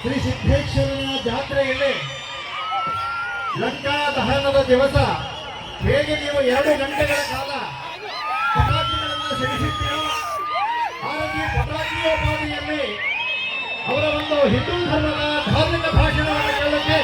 ಶ್ರೀ ಸಿದ್ದೇಶ್ವರನ ಜಾತ್ರೆಯಲ್ಲಿ ಲಂಕಾ ದಹನದ ದಿವಸ ಹೇಗೆ ನೀವು 2 ಗಂಟೆಗಳ ಕಾಲ ಪಟಾಕಿಗಳನ್ನು ಸಿಡಿಸಿದ್ದೀರೋ ಹಾಗಾಗಿ ಪಟಾಕಿಯೋಪಾದಿಯಲ್ಲಿ ಅವರ ಒಂದು ಹಿಂದೂ ಧರ್ಮದ ಧಾರ್ಮಿಕ ಭಾಷಣವನ್ನು ಕೇಳಲಿಕ್ಕೆ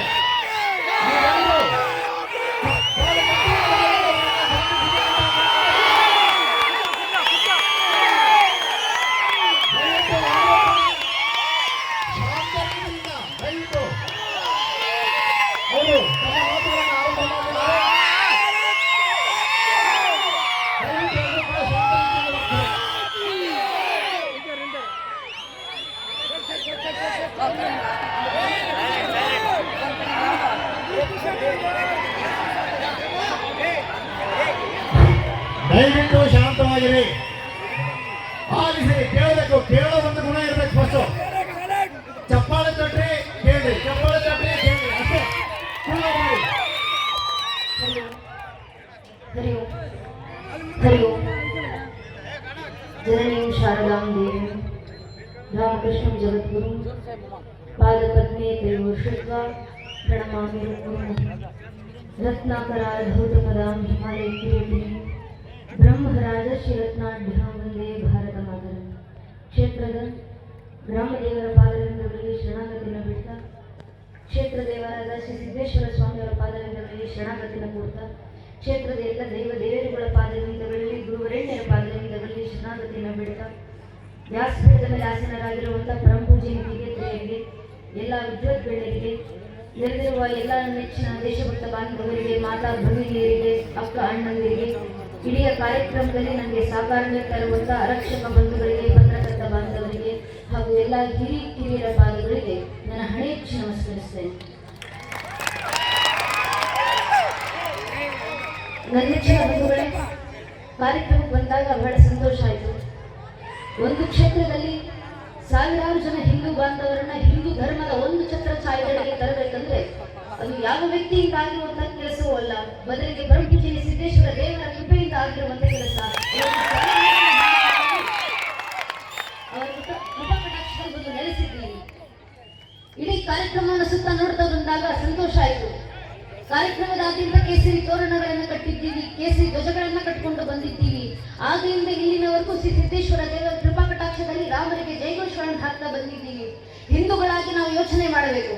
ದಯವಿಟ್ಟು ಶಾಂತವಾಗಿರಿ. ಆಲಿಸಿ, ಕೇಳಬೇಕು. ಕೇಳೋ ಒಂದು ಗುಣ ಇರಬೇಕು. ಫಸ್ಟ್ ಚಪ್ಪಾಳೆ ತಟ್ರಿ ಕೇಳಿ, ಚಪ್ಪಾಳೆ ತಟ್ರಿ ಕೇಳಿ, ಅಷ್ಟೇ. ಜನನೀಂ ಶಾರದಾಂ ದೇವಿ ರಾಮಕೃಷ್ಣ ಜಗದ್ಗುರು ಪಾದಪದ್ಮೇ ತಯೋರ್ಷಿತ್ವಾ ಪ್ರಣಮಾಮಿ ರತ್ನಾಕರಾಧೌತಪದಾಂ ಹಿಮಾಲಯ ಕಿರೀಟಿನಿ ಬ್ರಹ್ಮರಾಜಶ್ರೀ ರತ್ನಾಢ್ಯಾಂ ವಂದೇ ಭಾರತ ಮಾತರಂ. ಕ್ಷೇತ್ರದ ಗ್ರಾಮದೇವರ ಪಾದರಿಂದಗಳಿಗೆ ಶರಣಾಗತಿನ ಬಿಡ್ತ, ಕ್ಷೇತ್ರ ದೇವರಾದ ಶ್ರೀ ಸಿದ್ದೇಶ್ವರ ಸ್ವಾಮಿಯವರ ಪಾದರಿಂದಗಳಿಗೆ ಶರಣಾಗತಿನ ಕೊಡ್ತಾ, ಕ್ಷೇತ್ರದ ಎಲ್ಲ ದೈವ ದೇವರುಗಳ ಪಾದರಿಂದಗಳಲ್ಲಿ ಗುರುವರೆಣ್ಯರ ಪಾದರಿಂದಗಳಲ್ಲಿ ಶರಣಾಗತಿನ ಬಿಡ್ತಾ, ವ್ಯಾಸಪೀಠದ ಮೇಲೆ ಆಸೀನರಾಗಿರುವಂತಹ ಪರಂಪೂಜೆನಿಗೆ ತ್ರೇಯರಿಗೆ, ಎಲ್ಲ ವಿದ್ವದ್ಗಣ್ಯರಿಗೆ, ನೆರೆದಿರುವ ಎಲ್ಲ ನೆಚ್ಚಿನ ದೇಶಭಕ್ತ ಬಾಂಧವರಿಗೆ, ಮಾತಾ ಭಗಿನಿಯರಿಗೆ, ಅಕ್ಕ ಅಣ್ಣಂದಿರಿಗೆ, ಇಡೀ ಕಾರ್ಯಕ್ರಮದಲ್ಲಿ ನನಗೆ ಸಹಕಾರ ನೀಡ್ತಾ ಇರುವಂತಹ ಆರಕ್ಷಕ ಬಂಧುಗಳಿಗೆ, ಪತ್ರಕರ್ತ ಬಾಂಧವರಿಗೆ ಹಾಗೂ ಎಲ್ಲ ಕಿರಿಯರ ಪಾದಗಳಿಗೆ ನನ್ನ ಹಣೆಚ್ಚು ನಮಸ್ಕರಿಸ್ತೇನೆ. ನನ್ನ ನೆಚ್ಚಿನ ಬಂಧುಗಳೇ, ಕಾರ್ಯಕ್ರಮಕ್ಕೆ ಬಂದಾಗ ಬಹಳ ಸಂತೋಷ ಆಯಿತು. ಒಂದು ಕ್ಷೇತ್ರದಲ್ಲಿ ಸಾವಿರಾರು ಜನ ಹಿಂದೂ ಬಾಂಧವರನ್ನ ಹಿಂದೂ ಧರ್ಮದ ಒಂದು ಛತ್ರ ಛಾಯೆಗಳಿಗೆ ತರಬೇಕಂದ್ರೆ ಅದು ಯಾವ ವ್ಯಕ್ತಿಯಿಂದ ಆಗಿರುವಂತಹ ಕೆಲಸವೂ ಅಲ್ಲ, ಬದಲಿಗೆ ಪರಂಪೂಜೆಯ ಸಿದ್ದೇಶ್ವರ ದೇವರ ಕೃಪೆಯಿಂದ ಆಗಿರುವಂತಹ ಕೆಲಸ. ಅವರ ಕೃಪಾಕಟಾಕ್ಷದಲ್ಲಿ ಬಂದು ನೆಲೆಸಿದ್ದೀವಿ. ಇಡೀ ಕಾರ್ಯಕ್ರಮವನ್ನು ಸುತ್ತ ನೋಡ್ತಾ ಬಂದಾಗ ಸಂತೋಷ ಆಯಿತು. ಕಾರ್ಯಕ್ರಮದಾದ್ಯಂತ ಕೇಸರಿ ತೋರಣಗಳನ್ನು ಕಟ್ಟಿದ್ದೀವಿ, ಕೇಸರಿ ಧ್ವಜಗಳನ್ನು ಕಟ್ಟಿಕೊಂಡು ಬಂದಿದ್ದೀವಿ. ಆಗಿಂದ ಇಲ್ಲಿನವರೆಗೂ ಶ್ರೀ ಸಿದ್ದೇಶ್ವರ ದೇವರ ಕೃಪಾಕಟಾಕ್ಷದಲ್ಲಿ ರಾಮರಿಗೆ ಜಯಘೋಷಗಳನ್ನು ಹಾಕ್ತಾ ಬಂದಿದ್ದೀವಿ. ಹಿಂದೂಗಳಾಗಿ ನಾವು ಯೋಚನೆ ಮಾಡಬೇಕು.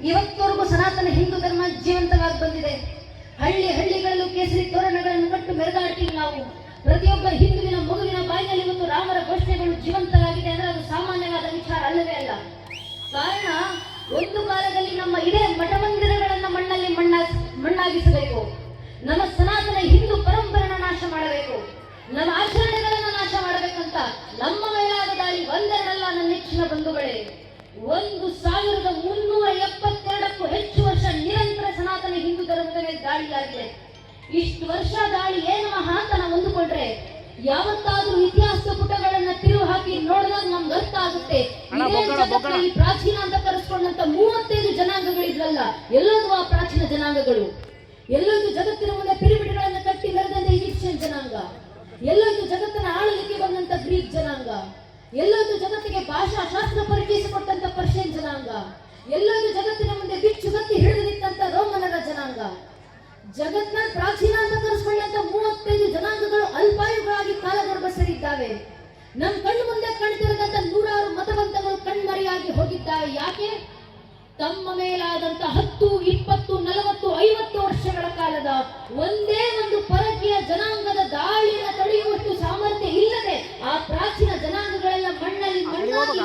ಇವತ್ತವರೆಗೂ ಸನಾತನ ಹಿಂದೂ ಧರ್ಮ ಜೀವಂತವಾಗಿ ಬಂದಿದೆ. ಹಳ್ಳಿಗಳಲ್ಲೂ ಕೇಸರಿ ತೋರಣಗಳನ್ನು ಕಟ್ಟು ಮೆರೆದಾಡ್ತೀವಿ ನಾವು. ಪ್ರತಿಯೊಬ್ಬ ಹಿಂದುವಿನ ಮಗುವಿನ ಬಾಯಿನಲ್ಲಿ ಇವತ್ತು ರಾಮರ ಘೋಷಣೆಗಳು ಜೀವಂತವಾಗಿದೆ ಅಂದ್ರೆ ಅದು ಸಾಮಾನ್ಯವಾದ ವಿಚಾರ ಅಲ್ಲವೇ ಅಲ್ಲ. ಕಾರಣ, ಒಂದು ಕಾಲದಲ್ಲಿ ನಮ್ಮ ಇಡೀ ಮಠ ಮಂದಿರಗಳನ್ನ ಮಣ್ಣಾಗಿಸಬೇಕು, ನಮ್ಮ ಸನಾತನ ಹಿಂದೂ ಪರಂಪರೆನ ನಾಶ ಮಾಡಬೇಕು, ನಮ್ಮ ಆಚರಣೆಗಳನ್ನ ನಾಶ ಮಾಡಬೇಕಂತ ನಮ್ಮ ಮೇಲಾದ ದಾಳಿ ಒಂದೆರಡಲ್ಲ. ನನ್ನ ನೆಚ್ಚಿನ ಬಂಧುಗಳೇ, 1372ಕ್ಕೂ ಹೆಚ್ಚು ವರ್ಷ ನಿರಂತರ ಸನಾತನ ಹಿಂದೂ ಧರ್ಮದ ಮೇಲೆ ದಾಳಿಯಾಗಿದೆ. ಇಷ್ಟು ವರ್ಷ ದಾಳಿ ಏನು ಮಹಾ ಅಂತ ನಾವು ಅಂದುಕೊಂಡ್ರೆ, ಯಾವತ್ತಾದ್ರೂ ಇತಿಹಾಸ ಪುಟಗಳನ್ನ ತಿರುವು ಹಾಕಿ ನೋಡಿದಾಗ ನಮ್ಗೆ ಅರ್ಥ ಆಗುತ್ತೆ. ಇದೇ ಜಗತ್ತಿನಲ್ಲಿ ಪ್ರಾಚೀನ ಅಂತ ಕರೆಸ್ಕೊಂಡಂತ 35 ಜನಾಂಗಗಳಿದ್ವಲ್ಲ, ಎಲ್ಲೋದು ಆ ಪ್ರಾಚೀನ ಜನಾಂಗಗಳು? ಎಲ್ಲೋದು ಜಗತ್ತಿನ ಮುಂದೆ ಪಿರಮಿಡ್ಗಳನ್ನ ಕಟ್ಟಿ ಮೆರೆದಂತ ಈಜಿಪ್ಷಿಯನ್ ಜನಾಂಗ? ಎಲ್ಲೋದು ಜಗತ್ತನ್ನ ಆಳಲಿಕ್ಕೆ ಬಂದಂತ ಗ್ರೀಕ್ ಜನಾಂಗ? ಎಲ್ಲೋದು ಜಗತ್ತಿಗೆ ಭಾಷಾ ಶಾಸ್ತ್ರ ಪರಿಚಯಿಸಿಕೊಟ್ಟಂತ ಪರ್ಷಿಯನ್ ಜನಾಂಗ? ಎಲ್ಲೋದು ಜಗತ್ತಿನ ಮುಂದೆ ಬಿಚ್ಚುಗತ್ತಿ ಹಿಡಿದು ನಿಂತ ರೋಮನರ ಜನಾಂಗ? ಜಗತ್ನ ಪ್ರಾಚೀನ ಅಂತ ಕರೆಸ್ಕೊಂಡಂತ 35 ಜನಾಂಗಗಳು ಅಲ್ಪಾಯುಗಳಾಗಿ ಕಾಲಗರ್ಭ ಸೇರಿದ್ದಾವೆ. ನಮ್ಮ ಕಣ್ಣು ಮುಂದೆ ಕಾಣ್ತಿರದಂತ 100 ಮತವಂತಗಳು ಕಣ್ಮರೆಯಾಗಿ ಹೋಗಿದ್ದಾವೆ. ಯಾಕೆ? ತಮ್ಮ ಮೇಲಾದಂತ 10, 20, 40, 50 ವರ್ಷಗಳ ಕಾಲದ ಒಂದೇ ಒಂದು ಪರಕೀಯ ಜನಾಂಗದ ದಾಳಿಯನ್ನು ತಡೆಯುವಷ್ಟು ಸಾಮರ್ಥ್ಯ ಇಲ್ಲದೆ ಆ ಪ್ರಾಚೀನ ಜನಾಂಗಗಳೆಲ್ಲ ಮಣ್ಣಲ್ಲಿ ಮಣ್ಣಾಗಿ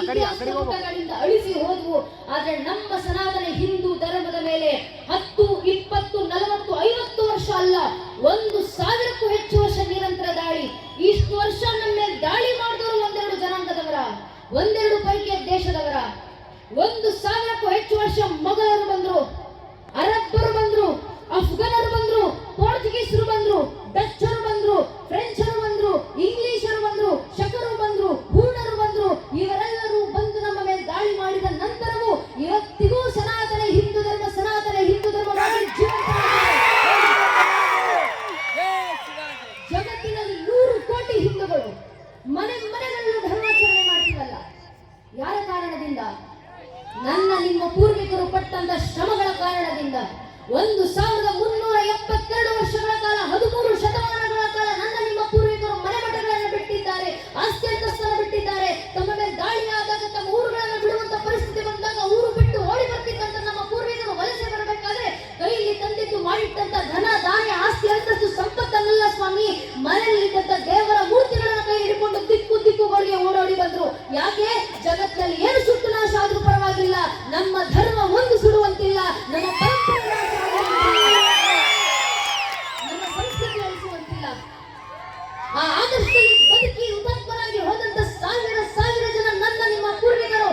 ಅಳಿಸಿ ಹೋದವು. ಆದ್ರೆ ನಮ್ಮ ಸನಾತನ ಹಿಂದೂ ಧರ್ಮದ ಮೇಲೆ 10, 20, 40, 50 ವರ್ಷ ಅಲ್ಲ, 1000ಕ್ಕೂ ಹೆಚ್ಚು ವರ್ಷ ನಿರಂತರ ದಾಳಿ. ಇಷ್ಟು ವರ್ಷ ನಮ್ಮ ಮೇಲೆ ದಾಳಿ ಮಾಡಿದವರು ಒಂದೆರಡು ಜನಾಂಗದವರ, ಒಂದೆರಡು ಪೈಕಿ ದೇಶದವರ. 1000ಕ್ಕೂ ಹೆಚ್ಚು ವರ್ಷ ಮೊಘಲರು ಬಂದ್ರು, ಅರಬ್ಬರು ಬಂದ್ರು, ಅಫ್ಘನರು ಬಂದ್ರು, ಪೋರ್ಚುಗೀಸರು ಬಂದ್ರು, ಡಚ್ಚರು ಬಂದ್ರು, ಫ್ರೆಂಚರು ಬಂದ್ರು, ಇಂಗ್ಲಿಷರು ಬಂದ್ರು, ಶಕರು ಬಂದ್ರು, ಹೂಣರು ಬಂದ್ರು. ಇವರೆಲ್ಲರೂ ಬಂದು ನಮ್ಮ ಮೇಲೆ ದಾಳಿ ಮಾಡಿದ ನಂತರವೂ ಇವತ್ತಿಗೂ ಸನಾತನ ಹಿಂದೂ ಧರ್ಮ ಜಗತ್ತಿನಲ್ಲಿ 100 ಕೋಟಿ ಹಿಂದೂಗಳು ಮನೆಗಳಲ್ಲೂ ಧರ್ಮಾಚರಣೆ ಮಾಡ್ತೀವಲ್ಲ, ಯಾರ ಕಾರಣದಿಂದ? ನನ್ನ 1372 ವರ್ಷಗಳ ಕಾಲ 13 ಶತಮಾನಗಳ ಕಾಲ ನನ್ನ ನಿಮ್ಮ ಪೂರ್ವಿಕರು ಮನೆಮಠಗಳನ್ನು ಬಿಟ್ಟಿದ್ದಾರೆ, ಆಸ್ತಿ ಅಂತಸ್ತನ್ನು ಬಿಟ್ಟಿದ್ದಾರೆ. ತಮ್ಮ ಮೇಲೆ ದಾಳಿಯಾದಾಗ ತಮ್ಮ ಊರುಗಳನ್ನು ಬಿಡುವಂತ ಪರಿಸ್ಥಿತಿ ಬಂದಾಗ ಊರು ಬಿಟ್ಟು ಓಡಿ ಬರ್ತಿದ್ದಂತ ನಮ್ಮ ಪೂರ್ವಿಕರು ವಲಸೆ ಬರಬೇಕಾದ್ರೆ ಕೈಯಲ್ಲಿ ತಂದಿದ್ದು ಮಾಡಿಟ್ಟಂತ ಧನ ಧಾನ್ಯ ಆಸ್ತಿ ಅಂತಸ್ತು ಸಂಪತ್ತನ್ನೆಲ್ಲ ಸ್ವಾಮಿ ಮನೆಯಲ್ಲಿದ್ದಂತ ದೇವರ ಮೂರ್ತಿಗಳನ್ನ ಕೈ ಹಿಡ್ಕೊಂಡು ದಿಕ್ಕುಗಳಿಗೆ ಓಡೋಡಿ ಬಂದ್ರು. ಯಾಕೆ? ಜಗತ್ತಲ್ಲಿ ಏನು ಸುಟ್ಟು ನಾಶ ಆದ್ರೂ ಪರವಾಗಿಲ್ಲ, ನಮ್ಮ ಧರ್ಮ ಒಂದು ಸುಡುವಂತಿಲ್ಲ, ನಮ್ಮ ಪರಂಪರೆ ನಾಶ ಆಗುವಂತಿಲ್ಲ, ನಮ್ಮ ಸಂಸ್ಕೃತಿ ಅಳಿಸುವಂತಿಲ್ಲ. ಆ ಆದರ್ಶದಲ್ಲಿ ಬದುಕಿ ಹುತಾತ್ಮರಾಗಿ ಹೋದಂತ ಸಾವಿರ ಜನ ನನ್ನ ನಿಮ್ಮ ಪೂರ್ವಿಕರು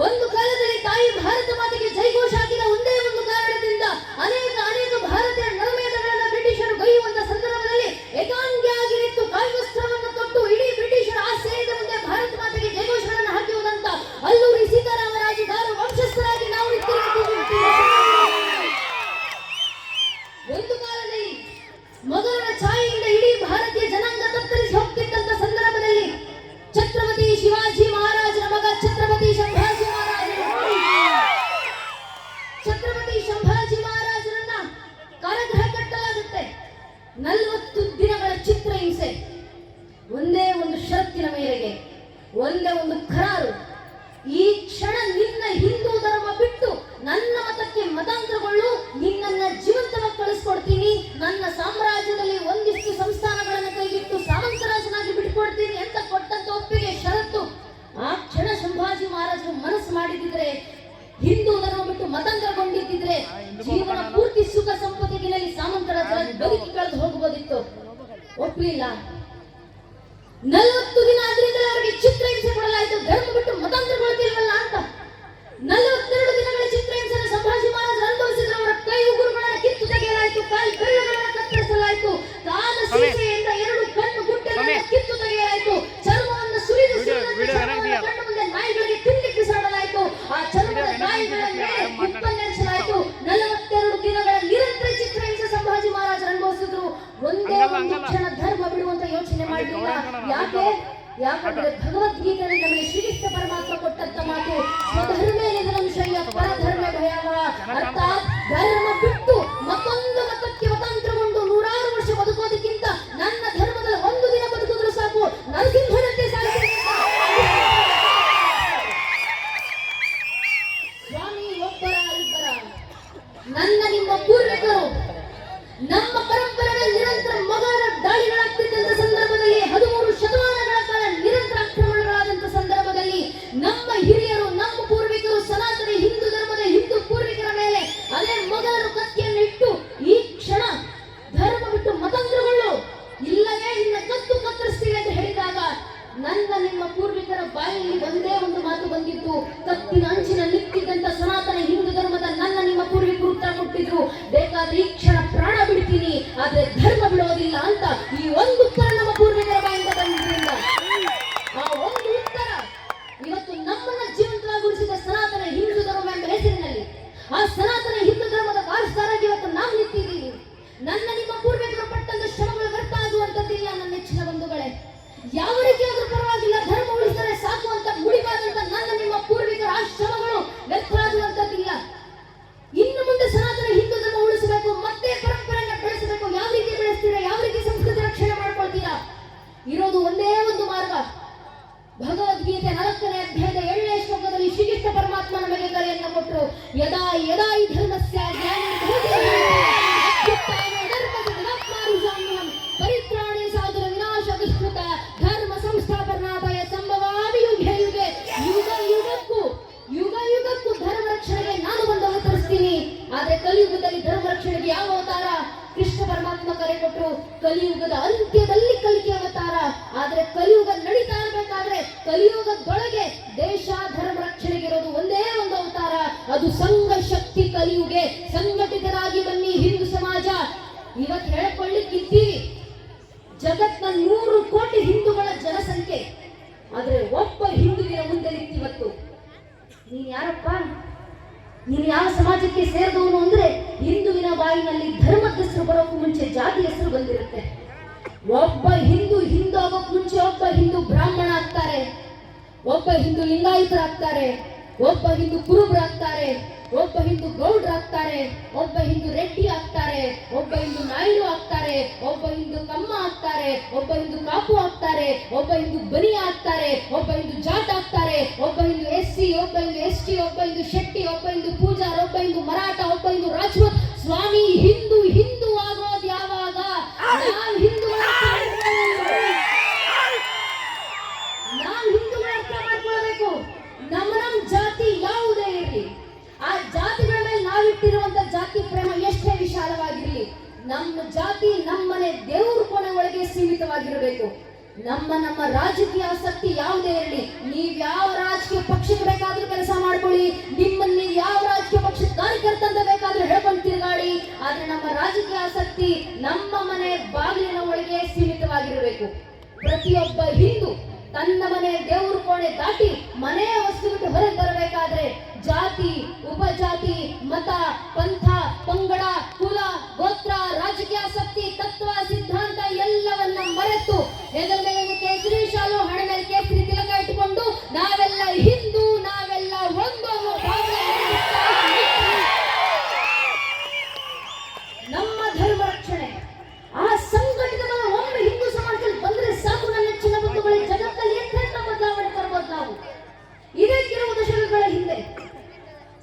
ಒಂದು ಕಾಲದಲ್ಲಿ ತಾಯಿ ಭಾರತ ಮಾತೆಗೆ ಜೈಘೋಷ ಹಾಕಿದ ಒಂದೇ ಒಂದು ಕಾರಣದಿಂದ ಅನೇಕ ಭಾರತೀಯ ನರಮೇಧಗಳನ್ನ ಬ್ರಿಟಿಷರು ಗೈಯುವಂತ ಸಂದರ್ಭದಲ್ಲಿ ಏಕಾಂಗಿಯಾಗಿ ನಿಂತು ಕಾಲ್ವಸ್ತ್ರವನ್ನು ತೊಟ್ಟು ಇಡೀ ಬ್ರಿಟಿಷರ ಆಶ್ರಯದ ಮುಂದೆ ಭಾರತ ಮಾತೆಗೆ ಜೈಘೋಷಗಳನ್ನು ಹಾಕಿರುವುದಂತ ಅಲ್ಲೂರಿ ಸೀತಾರಾಮರಾಜು ಗಾರು ವಂಶಸ್ಥರಾಗಿ ನಾವು ನಿಂತಿರುತ್ತೇವೆ. ಒಂದು ಕಾಲದಲ್ಲಿ ಮೊಘಲರ ಛಾಯೆಯಿಂದ ಇಡೀ ಭಾರತೀಯ ಜನಾಂಗ ತತ್ತರಿಸಿ ಹೋಗ್ತಿದ್ದಂತ ಸಂದರ್ಭದಲ್ಲಿ ಛತ್ರಪತಿ ಶಿವಾಜಿ ಮಹಾರಾಜರ ಮಗ ಛತ್ರಪತಿ ಸಂಭಾಜಿ ಮಹಾರಾಜರನ್ನ ಕಾರಾಗೃಹ ಕಟ್ಟಲಾಗುತ್ತೆ. 40 ದಿನಗಳ ಚಿತ್ರಹಿಂಸೆ, ಒಂದೇ ಒಂದು ಷರತ್ತಿನ ಮೇರೆಗೆ, ಒಂದೇ ಒಂದು ಕರಾರು, ಈ ಕ್ಷಣ ನಿನ್ನ ಹಿಂದೂ ಧರ್ಮ ಬಿಟ್ಟು ನನ್ನ ಮತಕ್ಕೆ ಮತಾಂತರಗೊಳ್ಳು, ನಿನ್ನನ್ನ ಜೀವಂತವಾಗಿ ಕಳಿಸ್ಕೊಡ್ತೀನಿ, ನನ್ನ ಸಾಮ್ರಾಜ್ಯದಲ್ಲಿ ಒಂದಿಷ್ಟು ಸಂಸ್ಥಾನಗಳನ್ನು ಕೈಗಿಟ್ಟು ಸಾಮಂತರಾಜನಾಗಿ ಬಿಟ್ಕೊಡ್ತೀನಿ ಅಂತ ಕೊಟ್ಟಂತ ಒಪ್ಪಿಗೆ ಷರತ್ತು. ಆ ಕ್ಷಣ ಸಂಭಾಜಿ ಮಹಾರಾಜರು ಮನಸ್ಸು ಮಾಡಿದ್ರೆ, ಹಿಂದೂ ಧರ್ಮ ಬಿಟ್ಟು ಮತಾಂತರಗೊಂಡಿದ್ದಿದ್ರೆ ಜೀವನ ಪೂರ್ತಿ ಸುಖ ಸಂಪತ್ತಿನಲ್ಲಿ ಸಾಮಂತರಾಜ ಬದುಕಿ ಕಳೆದು ಹೋಗಬಹುದಿತ್ತು. ಒಪ್ಪಲಿಲ್ಲ. 40 ದಿನ ಆದ್ರಿಂದ ಅವರಿಗೆ ಚಿತ್ರಹಿಂಸೆ ಕೊಡಲಾಯಿತು, ಧರ್ಮ ಬಿಟ್ಟು ಮತಾಂತರಗೊಳ್ತಿಲ್ವಲ್ಲ ಅಂತ. 42 ದಿನಗಳ ಚಿತ್ರಹಿಂಸೆ ಸಂಭಾಜಿ ಮಹಾರಾಜರು ಅನುಭವಿಸಿದ್ರು. ಅವರ ಕೈ ಉಗುರುಗಳನ್ನು ಕಿತ್ತು ತೆಗೆಯಲಾಯಿತು, ಕಾಲು ಬೆರಳುಗಳನ್ನು ಕತ್ತರಿಸಲಾಯಿತು, ಕಾಲ ಸೀಸೆಯಿಂದ 2 ಕಣ್ಣು ಗುಡ್ಡೆಗಳನ್ನು ಕಿತ್ತು ತೆಗೆಯಲಾಯಿತು, ಚರ್ಮವನ್ನು ಸುರಿದು ಕಣ್ಣು ಮುಂದೆ ನಾಯಿಗಳಿಗೆ ತಿಂಡಿ ಬಿಸಾಡಲಾಯಿತು, ಆ ಚರ್ಮದ ನಾಯಿಗಳ ಮೇಲೆ ಉಪ್ಪನ್ನೆರಿಸಲಾಯಿತು. 42 ದಿನಗಳ ನಿರಂತರ ಚಿತ್ರಹಿಂಸೆ ಸಂಭಾಜಿ ಮಹಾರಾಜರು ಅನುಭವಿಸಿದ್ರು. ಒಂದೇ ಒಂದು ಕ್ಷಣ ಧರ್ಮ ಬಿಡುವಂತ ಯೋಚನೆ ಮಾಡಲಿಲ್ಲ. ಯಾಕಂದ್ರೆ ಭಗವದ್ಗೀತೆಯಲ್ಲಿ ನಮಗೆ ಶ್ರೀಕೃಷ್ಣ ಪರಮಾತ್ಮ ಕೊಟ್ಟಂತ ಮಾತು ಸ್ವಧರ್ಮೇ ನಿಧನಂ ಶ್ರೇಯ ಪರಧರ್ಮೇ ಭಯಾವಹ. ಅರ್ಥಾತ್ ಧರ್ಮ ಬಿಟ್ಟು ಮತ್ತೊಂದು ಮತಕ್ಕೆ ಮತಾಂತರಗೊಂಡು 100 ವರ್ಷ ಬದುಕೋದಕ್ಕಿಂತ ನನ್ನ ಧರ್ಮದಲ್ಲಿ ಒಂದು ದಿನ ಬದುಕಿದ್ರು ಸಾಕು, ನರಸಿಂಹನಂತೆ ಸಾಯ್ತೀನಿ. ಸ್ವಾಮಿ ಒಬ್ಬರ ಇಬ್ಬರ ನನ್ನ ನಿಮ್ಮ ಪೂರ್ವಿಕರು ನಮ್ಮ ಪರಂಪರೆಯ ನಿರಂತರ ಮೊಘಲರ ದಾಳಿಗಳಾಗ್ತಿದ್ದಂತ ಸಂದರ್ಭದಲ್ಲಿ 13 ಶತಮಾನಗಳ ಕಾಲ ನಿರಂತರ ಆಕ್ರಮಣಗಳಾದಂತ ಸಂದರ್ಭದಲ್ಲಿ ನಮ್ಮ ಹಿರಿಯರು, ನಮ್ಮ ಪೂರ್ವಿಕರು, ಸನಾತನ ಹಿಂದೂ ಧರ್ಮದ ಹಿಂದೂ ಪೂರ್ವಿಕರ ಮೇಲೆ ಅದೇ ಮೊಘಲರು ಕತ್ತಿಯನ್ನು ಇಟ್ಟು ಈ ಕ್ಷಣ ಧರ್ಮ ಬಿಟ್ಟು ಮತಾಂತರಗಳು ಇಲ್ಲವೇ ನಿನ್ನ ಕತ್ತು ಕತ್ತರಿಸ್ತೀವಿ ಅಂತ ಹೇಳಿದಾಗ ನನ್ನ ನಿಮ್ಮ ಪೂರ್ವಿಕರ ಬಾಯಲ್ಲಿ ಒಂದೇ ಒಂದು ಮಾತು ಬಂದಿತ್ತು. ಕತ್ತಿನ ಅಂಚಿನ ನಿಂತಿದ್ದಂತ ಸನಾತನ ಹಿಂದೂ ಧರ್ಮದ ನನ್ನ ನಿಮ್ಮ ಪೂರ್ವಿಕರು ಉತ್ತರ ಕೊಟ್ಟಿದ್ರು, ಬೇಕಾದ್ರೆ ಈ ಕ್ಷಣ ಪ್ರಾಣ ಬಿಡ್ತೀನಿ, ಆದ್ರೆ ಧರ್ಮ ಬಿಡೋದಿಲ್ಲ ಅಂತ. ಈ ಒಂದು ಉತ್ತರ ನಮ್ಮ ಪೂರ್ವಿಕರ ಬಾಯಿಂದ ಬಂದಿದ್ರಿಂದ ಆ ಒಂದು ಉತ್ತರ ಇವತ್ತು ನಮ್ಮನ್ನ ಜೀವಂತವಾಗಿರಿಸಿದ ಸನಾತನ ಹಿಂದೂ ಧರ್ಮ ಎಂಬ ಹೆಸರಿನಲ್ಲಿ ಆ ಸನಾತನ ಹಿಂದೂ ಧರ್ಮದ ವಾರಸುದಾರರಾಗಿ ಇವತ್ತು ನಾವು ನಿಂತಿದ್ದೀವಿ. ನನ್ನ ನಿಮ್ಮ ಪೂರ್ವಿಕರು ಪಟ್ಟಂತ ಶ್ರಮಗಳು ವ್ಯರ್ಥ ಆಗುವಂತದ್ದಿಲ್ಲ ನನ್ನ ನೆಚ್ಚಿನ ಬಂಧುಗಳೇ. ಯಾವ ರೀತಿ ಆದ್ರೂ ಪರವಾಗಿಲ್ಲ, ಧರ್ಮ ಉಳಿಸಿದರೆ ಸಾಕು ಅಂತ ಮುಡಿಪಾದಂತ ನನ್ನ ನಿಮ್ಮ ಪೂರ್ವಿಕರ ಆ ಶ್ರಮಗಳು ವ್ಯರ್ಥ ಆಗುವಂತದ್ದಿಲ್ಲ. ಇನ್ನು ಮುಂದೆ ಸನಾತನ ಹಿಂದೂ ಧರ್ಮ ಉಳಿಸಬೇಕು, ಮತ್ತೆ ಪರಂಪರೆಯನ್ನು ಬೆಳೆಸಬೇಕು. ಯಾವ ರೀತಿ ಬೆಳೆಸ್ತೀರಾ? ಯಾವ ರೀತಿ ಸಂಸ್ಕೃತಿ ರಕ್ಷಣೆ ಮಾಡ್ಕೊಳ್ತೀರಾ? ಇರೋದು ಒಂದೇ ಒಂದು ಮಾರ್ಗ. ಭಗವದ್ಗೀತೆ 4ನೇ ಅಧ್ಯಾಯದ 7ನೇ ಶ್ಲೋಕದಲ್ಲಿ ಶ್ರೀಕೃಷ್ಣ ಪರಮಾತ್ಮ ನಮಗೆ ಕರೆಯನ್ನು ಕೊಟ್ಟರು. ಯದಾ ಯದಾ ಈ ಧರ್ಮಸ್ಯ ಪರಿತ್ರಾಣಿ ಸಾಧುರ ವಿನಾಶ ದುಷ್ಕೃತ ಧರ್ಮ ಸಂಸ್ಥಾಪನಾದಾಯ ಸಂಭವಾಮಿ ಯುಗೆ ಯುಗೆ. ಯುಗ ಯುಗಕ್ಕೂ ಧರ್ಮ ರಕ್ಷಣೆಗೆ ನಾನು ಬಂದು ಅವತರಿಸ್ತೀನಿ. ಆದ್ರೆ ಕಲಿಯುಗದಲ್ಲಿ ಧರ್ಮ ರಕ್ಷಣೆಗೆ ಯಾವ ಅವತಾರ? ಕೃಷ್ಣ ಪರಮಾತ್ಮ ಕರೆ ಕೊಟ್ಟರು. ಕಲಿಯುಗದ ಅಂತ್ಯದಲ್ಲಿ ಕಲಿಕೆ ಅವತಾರ. ಆದ್ರೆ ಕಲಿಯುಗ ನಡೀತಾ ಇರಬೇಕಾದ್ರೆ ಕಲಿಯುಗದೊಳಗೆ ದೇಶ ಧರ್ಮ ರಕ್ಷಣೆಗೆ ಇರೋದು ಒಂದೇ ಒಂದು ಅವತಾರ, ಅದು ಸಂಘ ಶಕ್ತಿ ಕಲಿಯುಗೆ. ಸಂಘಟಿತರಾಗಿ ಬನ್ನಿ ಹಿಂದೂ ಸಮಾಜ. ಇವತ್ತು ಹೇಳ್ಕೊಳ್ಳಿಕ್ಕಿದ್ದೀವಿ, ಜಗತ್ನ 100 ಕೋಟಿ ಹಿಂದೂಗಳ ಜನಸಂಖ್ಯೆ, ಆದ್ರೆ ಒಬ್ಬ ಹಿಂದುವಿನ ಮುಂದೆ ನಿಂತಿವತ್ತು ನೀನ್ ಯಾರಪ್ಪ, ನೀನು ಯಾವ ಸಮಾಜಕ್ಕೆ ಸೇರಿದವನು ಅಂದ್ರೆ ಹಿಂದುವಿನ ಬಾಯಿನಲ್ಲಿ ಧರ್ಮದ ಹೆಸರು ಬರೋಕ್ಕೂ ಮುಂಚೆ ಜಾತಿ ಹೆಸರು ಬಂದಿರುತ್ತೆ. ಒಬ್ಬ ಹಿಂದೂ ಆಗೋಕ್ ಮುಂಚೆ ಒಬ್ಬ ಹಿಂದೂ ಬ್ರಾಹ್ಮಣ ಆಗ್ತಾರೆ, ಒಬ್ಬ ಹಿಂದೂ ಲಿಂಗಾಯತರಾಗ್ತಾರೆ, ಒಬ್ಬ ಹಿಂದೂ ಕುರುಬರಾಗ್ತಾರೆ, ಒಬ್ಬ ಹಿಂದೂ ಗೌಡ್ರ ಆಗ್ತಾರೆ, ಒಬ್ಬ ಹಿಂದೂ ರೆಡ್ಡಿ ಆಗ್ತಾರೆ, ಒಬ್ಬ ಹಿಂದೂ ನಾಯ್ಡು ಆಗ್ತಾರೆ, ಒಬ್ಬ ಹಿಂದೂ ಕಮ್ಮ ಆಗ್ತಾರೆ, ಒಬ್ಬ ಹಿಂದೂ ಕಾಪು ಆಗ್ತಾರೆ, ಒಬ್ಬ ಹಿಂದೂ ಬನಿ ಆಗ್ತಾರೆ, ಒಬ್ಬ ಹಿಂದೂ ಜಾಟ್ ಆಗ್ತಾರೆ, ಒಬ್ಬ ಹಿಂದೂ SC, ಒಬ್ಬ ಹಿಂದೂ ST, ಒಬ್ಬ ಹಿಂದೂ ಶೆಟ್ಟಿ, ಒಬ್ಬ ಹಿಂದೂ ಪೂಜಾರ್, ಒಬ್ಬ ಹಿಂದೂ ಮರಾಠ, ಒಬ್ಬ ಹಿಂದೂ ರಾಜ್ಪೂತ್. ಸ್ವಾಮಿ, ಹಿಂದೂ ಹಿಂದೂ ಆಗೋದು ಯಾವಾಗ? ನಾವು ಹಿಂದೂಗಳ ಅರ್ಥ ಮಾಡ್ಕೊಳ್ಬೇಕು. ನಮ್ಮ ಜಾತಿ ಯಾವುದೇ ಇರಲಿ, ಆ ಜಾತಿಗಳ ಮೇಲೆ ನಾವಿಟ್ಟಿರುವಂತ ಜಾತಿ ಪ್ರೇಮ ಎಷ್ಟೇ ವಿಶಾಲವಾಗಿರ್ಲಿ, ನಮ್ಮ ಜಾತಿ ನಮ್ಮನೆ ದೇವ್ರ ಕೋಣೆ ಒಳಗೆ ಸೀಮಿತವಾಗಿರಬೇಕು. ನಮ್ಮ ರಾಜಕೀಯ ಆಸಕ್ತಿ ಯಾವುದೇ ಇರಲಿ, ನೀವ್ ಯಾವ ರಾಜಕೀಯ ಪಕ್ಷಕ್ಕೆ ಬೇಕಾದ್ರೂ ಕೆಲಸ ಮಾಡ್ಕೊಳ್ಳಿ, ನಿಮ್ಮಲ್ಲಿ ಯಾವ ರಾಜಕೀಯ ಪಕ್ಷದ ಕಾರ್ಯಕರ್ತ ಅಂತ ಬೇಕಾದ್ರೂ ಹೇಳ್ಕೊಂಡು ತಿರುಗಾಡಿ, ಆದ್ರೆ ನಮ್ಮ ರಾಜಕೀಯ ಆಸಕ್ತಿ ನಮ್ಮ ಮನೆ ಬಾಗಿಲಿನ ಒಳಗೆ ಸೀಮಿತವಾಗಿರಬೇಕು. ಪ್ರತಿಯೊಬ್ಬ ಹಿಂದೂ ತನ್ನ ಮನೆ ದೇವ್ರ ಕೋಣೆ ದಾಟಿ ಮನೆ ವಸ್ತು ಬಿಟ್ಟು ಹೊರಗೆ ಬರಬೇಕಾದ್ರೆ ಜಾತಿ, ಉಪಜಾತಿ, ಮತ, ಪಂಥ, ಪಂಗಡ, ಕುಲ, ಗೋತ್ರ, ರಾಜಕೀಯ ಆಸಕ್ತಿ, ತತ್ವ, ಸಿದ್ಧಾಂತ ಎಲ್ಲವನ್ನ ಮರೆತು ಎದರ ಮೇಲೆ ಕೇಸರಿ ಶಾಲು, ಹಣ ಮೇಲೆ ಕೇಸರಿ ತಿಲಕ ಇಟ್ಟುಕೊಂಡು ನಾವೆಲ್ಲ ಹಿಂದೂ, ನಾವೆಲ್ಲ ಒಂದು ನಮ್ಮ ಧರ್ಮ ರಕ್ಷಣೆ ಆ ಸಂಘಟನೆಗಳ ಒಮ್ಮೆ ಹಿಂದೂ ಸಮಾಜದಲ್ಲಿ ಬಂದ್ರೆ ಸಾಕು. ನನ್ನ ನೆಚ್ಚಿನ ಬಂಧುಗಳಿಗೆ, ಜಗತ್ತಲ್ಲಿ ಎಂತೆಂಥ ಬದಲಾವಣೆ ತರಬಹುದು ನಾವು. ಇದೇ ಕೆಲವು ದಶಕಗಳ ಹಿಂದೆ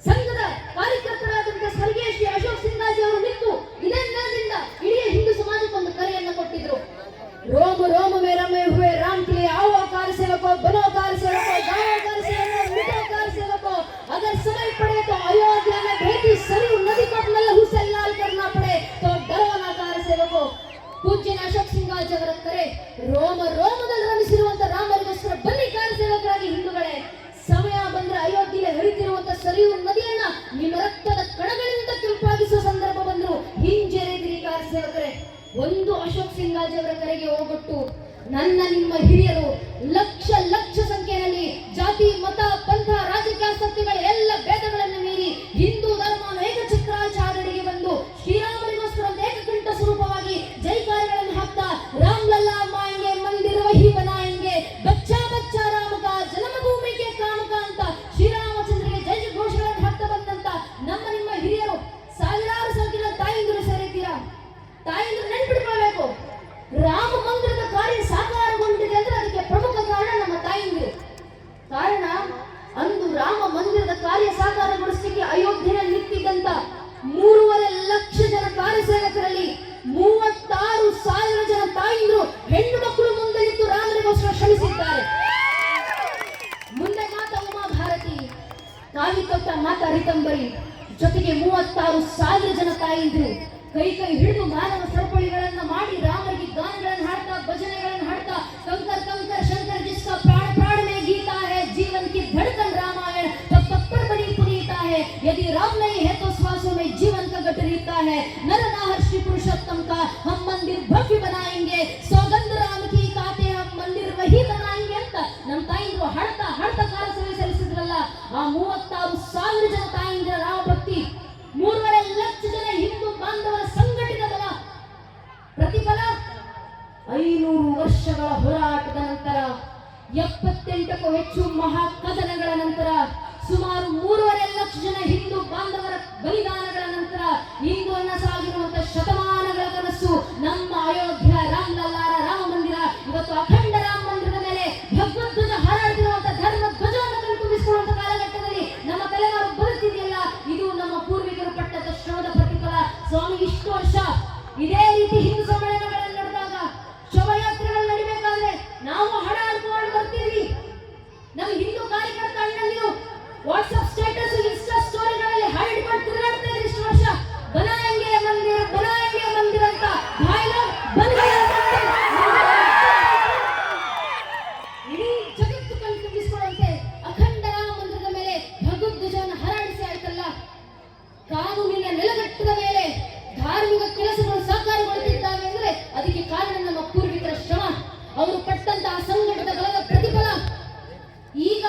ಸಂಘದ ಕಾರ್ಯಕರ್ತರಾದಂತಹ ಸ್ವರ್ಗೀಯ ಶ್ರೀ ಅಶೋಕ್ ಸಿಂಗಾಜಿ ಅವರು ನಿಂತು ಇದೇ ನೆಲದಿಂದ ಇಡೀ ಹಿಂದೂ ಸಮಾಜಕ್ಕೊಂದು ಕರೆಯನ್ನು ಕೊಟ್ಟಿದ್ರು. रोम रोम में रमे हुए राम के लिए आओ कार सेवको, बनो कार सेवको, जाओ कार सेवको, मिटो कार सेवको, अगर समय पड़े तो अयोध्या में बहती सरयू नदी को अपने लहू से लाल करना पड़े तो डरो ना कार सेवको. ಪೂಜ್ಯ ಅಶೋಕ್ ಸಿಂಗಾಜಿ ಅವರ ಕರೆ ರೋಮ ರೋಮದಲ್ಲಿ ರಮಿಸಿರುವಂತ ರಾಮರಿಗೋಸ್ಕರ ಬನ್ನಿ ಕಾರ ಸೇವಕರಾಗಿ ಹಿಂದೂಗಳೇ. ಸಮಯ ಬಂದ್ರೆ ಅಯೋಧ್ಯೆಯಲ್ಲಿ ಹರಿತಿರುವಂತ ಸರಿಯು ನದಿಯನ್ನ ನಿಮ್ಮ ರಕ್ತದ ಕಣಗಳಿಂದ ಕೆಂಪಾಗಿಸುವ ಸಂದರ್ಭ ಬಂದ್ರು ಹಿಂಜರಿದಿರಿ ಕಾರ ಸೇವಕರೇ. ಒಂದು ಅಶೋಕ್ ಸಿಂಗಾಜಿ ಅವರ ಕರೆಗೆ ಹೋಗೊಟ್ಟು ನನ್ನ ನಿಮ್ಮ ಹಿರಿಯರು ಲಕ್ಷ ಲಕ್ಷ ಸಂಖ್ಯೆಯಲ್ಲಿ ಜಾತಿ, ಮತ, ಪಂಥ, ರಾಜಕೀಯ ಆಸಕ್ತಿಗಳ ಎಲ್ಲ ಭೇದಗಳನ್ನು ಮೀರಿ ಹಿಂದೂ ಧರ್ಮವನ್ನು ಏಕಚಕ್ರಾಚಾರ್ಯರಿಗೆ ಬಂದು ಶ್ರೀರಾಮರಿಗೋಸ್ಕರ ಒಂದು ಏಕಕಂಠ ಸ್ವರೂಪವಾಗಿ ಜೈಕಾರಗಳನ್ನು ಹಾಕ್ತಾ ರಾಮ್ ಲಲ್ಲಾ ಮಾಯಂಗೆ ಮಂದಿರ ವಹಿ ಬನಾಯಂಗೆ, ಬಚ್ಚಾ ಬಚ್ಚಾ ರಾಮ ಕಾ ಜನ್ಮಭೂಮಿಗೆ ಕಾಮಕ ಅಂತ ಶ್ರೀರಾಮಚಂದ್ರಗೆ ಜೈ ಜೈ ಘೋಷಗಳನ್ನು ಹಾಕ್ತಾ ಬಂದಂತ ನಮ್ಮ ನಿಮ್ಮ ಹಿರಿಯರು ಸಾವಿರಾರು ಸಂಖ್ಯೆಯ ತಾಯಿಂದರು ಸೇರಿದ್ದೀರಾ. ತಾಯಿಂದರು ನೆನ್ಪಿಟ್ಕೊಳ್ಬೇಕು, ರಾಮ ಮಂದಿರದ ಕಾರ್ಯ ಸಾಕಾರಗೊಂಡಿದೆ ಅಂದ್ರೆ ಅದಕ್ಕೆ ಪ್ರಮುಖ ಕಾರಣ ನಮ್ಮ ತಾಯಿಂದಿರು. ಕಾರಣ ಅಂದು ರಾಮ ಮಂದಿರದ ಕಾರ್ಯ ಸಾಕಾರಗೊಳಿಸಲಿಕ್ಕೆ ಅಯೋಧ್ಯೆಯಲ್ಲಿ ನಿಂತಿದ್ದಂತ 3.5 ಲಕ್ಷ ಜನ ಕಾರ್ಯಸೇವಕರಲ್ಲಿ 36,000 ಜನ ತಾಯಿಂದರು ಹೆಣ್ಣು ಮಕ್ಕಳು ಮುಂದೆ ನಿಂತು ರಾಮನಿಗೋಸ್ಕರ ಶ್ರಮಿಸಿದ್ದಾರೆ. ಮುಂದೆ ಮಾತಾ ಉಮಾ ಭಾರತಿ, ಕಾವಿ ತೊಟ್ಟ ಮಾತಾ ರಿತಂಬರಿ, ಜೊತೆಗೆ 36,000 ಜನ ತಾಯಿಂದರು ಕೈ ಕೈ ಹಿಡಿದು ಮಾನವ ಸರಪಳಿಗಳನ್ನ ಮಾಡಿ ರಾಮರಿಗೆ ಗಾನಗಳನ್ನು ಹಾಡ್ತಾ, ಭಜನೆಗಳನ್ನು ಹಾಡ್ತಾ, ಕಂಕರ್ ಕಂಕರ್ ಶಂಕರ್ ಜಿಸ್ಕಾ ಪ್ರಾಣ ಪ್ರಾಣ में गीता है, जीवन की धड़कन रामायण तो पत्थर बनी पुनीता है, यदि राम नहीं है तो श्वासों में जीवन का गट रीता है, नर नाहर श्री पुरुषोत्तम का हम मंदिर भव्य बनाएंगे, सौगंध राम की काते हम मंदिर वही बनाएंगे ಅಂತ ನಮ್ಮ ತಾಯಿಂದ್ರು ಹಾಡ್ತಾ ಹಾಡ್ತಾ ಕಾಲ ಸೇವೆ ಸಲ್ಲಿಸಿದ್ರಲ್ಲ. ಆ 36,000 ಜನ ತಾಯಿಂದಿರ ರಾಮ ಭಕ್ತಿ, 3.5 ಲಕ್ಷ ಜನ ಹಿಂದೂ ಬಾಂಧವರ ಸಂಘಟಿತ ಬಲ, ಪ್ರತಿಫಲ 500 ವರ್ಷಗಳ ಹೋರಾಟದ ನಂತರ, 78ಕ್ಕೂ ಹೆಚ್ಚು ಮಹಾ ಕದನಗಳ ನಂತರ, ಸುಮಾರು 3.5 ಲಕ್ಷ ಜನ ಹಿಂದೂ ಬಾಂಧವರ ಬಲಿದಾನಗಳ ನಂತರ ಇಂದು ಸಾಗಿರುವಂತಹ ಶತಮಾನಗಳ ಕನಸು ನಮ್ಮ ಅಯೋಧ್ಯ ರಾಮ್ ಲಲ್ಲಾರ ರಾಮ ಮಂದಿರ ಇವತ್ತು ಅಖಂಡ ರಾಮ ಮಂದಿರದ ಮೇಲೆ ಭಗವದ್ಧ್ವಜ ಹಾರಾಡುತ್ತಿರುವಂತಹ ಧರ್ಮ ಧ್ವಜವನ್ನು ಕಣ್ತುಂಬಿಸಿಕೊಳ್ಳುವಂತ ಕಾಲಘಟ್ಟದಲ್ಲಿ ನಮ್ಮ ತಲೆಮಾರು ಬರುತ್ತಿದೆಯಲ್ಲ, ಇದು ನಮ್ಮ ಪೂರ್ವಿಕರು ಪಟ್ಟದ ಶ್ರಮದ ಪ್ರತಿಫಲ. ಸ್ವಾಮಿ, ಇಷ್ಟು ವರ್ಷ ಇದೇ ರೀತಿ ಹಿಂದೂ ಸಮ್ಮೇಳನಗಳಲ್ಲಿ ನಡೆದಾಗ, ಶೋಭಾಯಾತ್ರೆಗಳು ನಡಿಬೇಕಾದ್ರೆ ನಾವು ಹಣ ಹಾಡ್ಕೊಂಡು ಬರ್ತೀವಿ. ನಮ್ಮ ಹಿಂದೂ ಕಾರ್ಯಕರ್ತ ಅಣ್ಣಂದಿರು ವಾಟ್ಸ್ಆಪ್ ಸ್ಟೇಟಸ್, ಇನ್ಸ್ಟಾ ಸ್ಟೋರಿಗಳಲ್ಲಿ ಹಾಡು ಹಿಡ್ಕೊಂಡು ತಿರುಗಾಡ್ತಾ ಇದ್ರು. ಇಷ್ಟು ವರ್ಷ ಬನಾಯಂಗೆ ಮಂದಿರ ಅಂತ ಇಡೀ ಜಗತ್ತು ಕಣ್ತುಂಬಿಸಿಕೊಳ್ಳುವಂತೆ ಅಖಂಡ ರಾಮ ಮಂದಿರದ ಮೇಲೆ ಭಗವದ್ಧ್ವಜವನ್ನು ಹಾರಾಡಿಸಿ ಆಯ್ತಲ್ಲ. ಕಾನೂನಿನ ನೆಲಗಟ್ಟದ ಮೇಲೆ ಧಾರ್ಮಿಕ ಕೆಲಸಗಳು ಸಾಕಾರಗೊಳ್ಳುತ್ತಿದ್ದಾವೆ ಅಂದ್ರೆ ಅದಕ್ಕೆ ಕಾರಣ ನಮ್ಮ ಪೂರ್ವಿಕರ ಶ್ರಮ, ಅವರು ಪಟ್ಟಂತಹ ಸಂಘಟಿತ ಬಲದ ಪ್ರತಿಫಲ. ಈಗ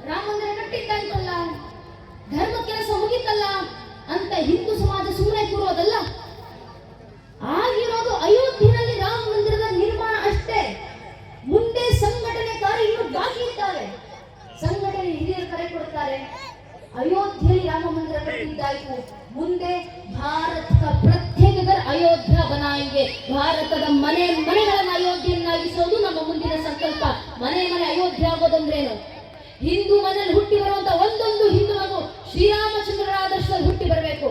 ರಾಮ ಮಂದಿರ ಕಟ್ಟಿದ್ದಾಯ್ತಲ್ಲ, ಧರ್ಮ ಕೆಲಸ ಮುಗಿತಲ್ಲ ಅಂತ ಹಿಂದೂ ಸಮಾಜ ಸುಮ್ಮನೆ ಕೂರೋದಲ್ಲ. ಆಗಿರೋದು ಅಯೋಧ್ಯೆಯಲ್ಲಿ ರಾಮ ಮಂದಿರದ ನಿರ್ಮಾಣ ಅಷ್ಟೇ. ಮುಂದೆ ಸಂಘಟನೆ ಕಾರ್ಯ ಇನ್ನೂ ಬಾಕಿ ಇದ್ದಾವೆ. ಸಂಘಟನೆ ಹಿರಿಯರು ಕರೆ ಕೊಡ್ತಾರೆ, अयोध्यೆಯಲ್ಲಿ ರಾಮ ಮಂದಿರ ಕಟ್ಟಿದ್ದಾಯಿತು. ಮುಂದೆ ಭಾರತ ಪ್ರತ್ಯೇಕ ಅಯೋಧ್ಯ ಬನಾಯಂಗೆ, ಭಾರತದ ಮನೆ ಮನೆಗಳನ್ನ ಅಯೋಧ್ಯೆಯನ್ನಾಗಿಸೋದು ನಮ್ಮ ಮುಂದಿನ ಸಂಕಲ್ಪ. ಮನೆ ಮನೆ ಅಯೋಧ್ಯ ಆಗೋದಂದ್ರೇನು? ಹಿಂದೂ ಮನೆಯಲ್ಲಿ ಹುಟ್ಟಿ ಬರುವಂತ ಒಂದೊಂದು ಹಿಂದೂ ಮಗು ಶ್ರೀರಾಮಚಂದ್ರರ ಆದರ್ಶದಲ್ಲಿ ಹುಟ್ಟಿ ಬರಬೇಕು.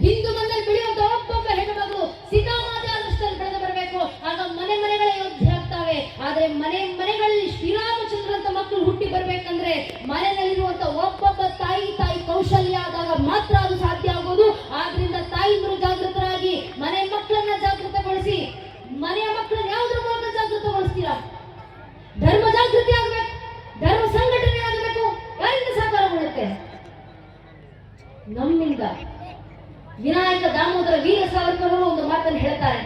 ಹಿಂದೂ ಮನೆಯಲ್ಲಿ ಬೆಳೆಯುವಂತ ಒಬ್ಬೊಬ್ಬ ಹೆಣ್ಣು ಮಗು ಸೀತಾಮಾತೆ ಆದರ್ಶದಲ್ಲಿ ಬೆಳೆದು ಬರಬೇಕು. ಆಗ ಮನೆ ಮನೆಗಳ ಅಯೋಧ್ಯೆ ಆಗ್ತಾವೆ. ಆದ್ರೆ ಮನೆ ಮನೆಗಳಲ್ಲಿ ಶ್ರೀರಾಮಚಂದ್ರಂತ ಮಕ್ಕಳು ಹುಟ್ಟಿ ಬರ್ಬೇಕಂದ್ರೆ ಮನೆಯಲ್ಲಿರುವಂತ ಒಬ್ಬೊಬ್ಬ ತಾಯಿ ಕೌಶಲ್ಯ ಆದಾಗ ಮಾತ್ರ ಅದು ಸಾಧ್ಯ ಆಗೋದು. ಆದ್ರಿಂದ ತಾಯಿಂದರು ಜಾಗೃತರಾಗಿ ಮನೆ ಮಕ್ಕಳನ್ನ ಜಾಗೃತಗೊಳಿಸಿ. ಮನೆಯ ಮಕ್ಕಳನ್ನ ಯಾವುದ್ರ ಮೂಲಕ ಜಾಗೃತಗೊಳಿಸ್ತೀರಾ? ಧರ್ಮ ಜಾಗೃತಿ ಆಗ್ಬೇಕು, ಧರ್ಮ ಸಂಘಟನೆ ಆಗಬೇಕು. ಯಾರಿಂದ ಸಹಕಾರಗೊಳ್ಳುತ್ತೆ? ನಮ್ಮಿಂದ. ವಿನಾಯಕ ದಾಮೋದರ ವೀರ ಸಾವರ್ಕರ್ ಅವರು ಒಂದು ಮಾತನ್ನು ಹೇಳ್ತಾರೆ.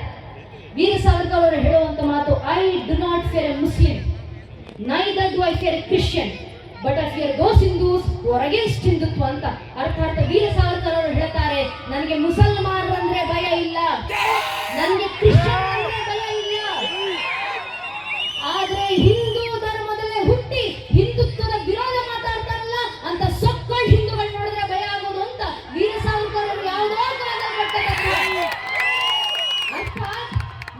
ವೀರ ಸಾವರ್ಕರ್ ಅವರು ಹೇಳುವಂತ ಮಾತು, I do not fear A Muslim, neither do I fear a Christian, but I fear those Hindus who are against Hindutva ಅಂತ. ಅರ್ಥಾತ್ ವೀರ ಸಾವರ್ಕರ್ ಅವರು ಹೇಳ್ತಾರೆ, ನನಗೆ ಮುಸಲ್ಮಾನರಂದ್ರೆ ಭಯ ಇಲ್ಲ, ನನಗೆ ಕ್ರಿಶ್ಚಿಯನ್ ಅಂದ್ರೆ ಭಯ ಇಲ್ಲ, ಆದ್ರೆ ಹಿಂದೂ ಧರ್ಮದಲ್ಲೇ ಹುಟ್ಟಿ ಹಿಂದುತ್ವದ ವಿರೋಧ ಮಾತಾಡ್ತಾರಲ್ಲ ಅಂತ ಸೊಕ್ಕಳ್ ಹಿಂದೂಗಳು ನೋಡಿದ್ರೆ ಭಯ ಆಗೋದು ಅಂತ ವೀರ ಸಾವರ್ಕರ್ ಅವರು ಯಾವುದೋ ಅರ್ಥಾತ್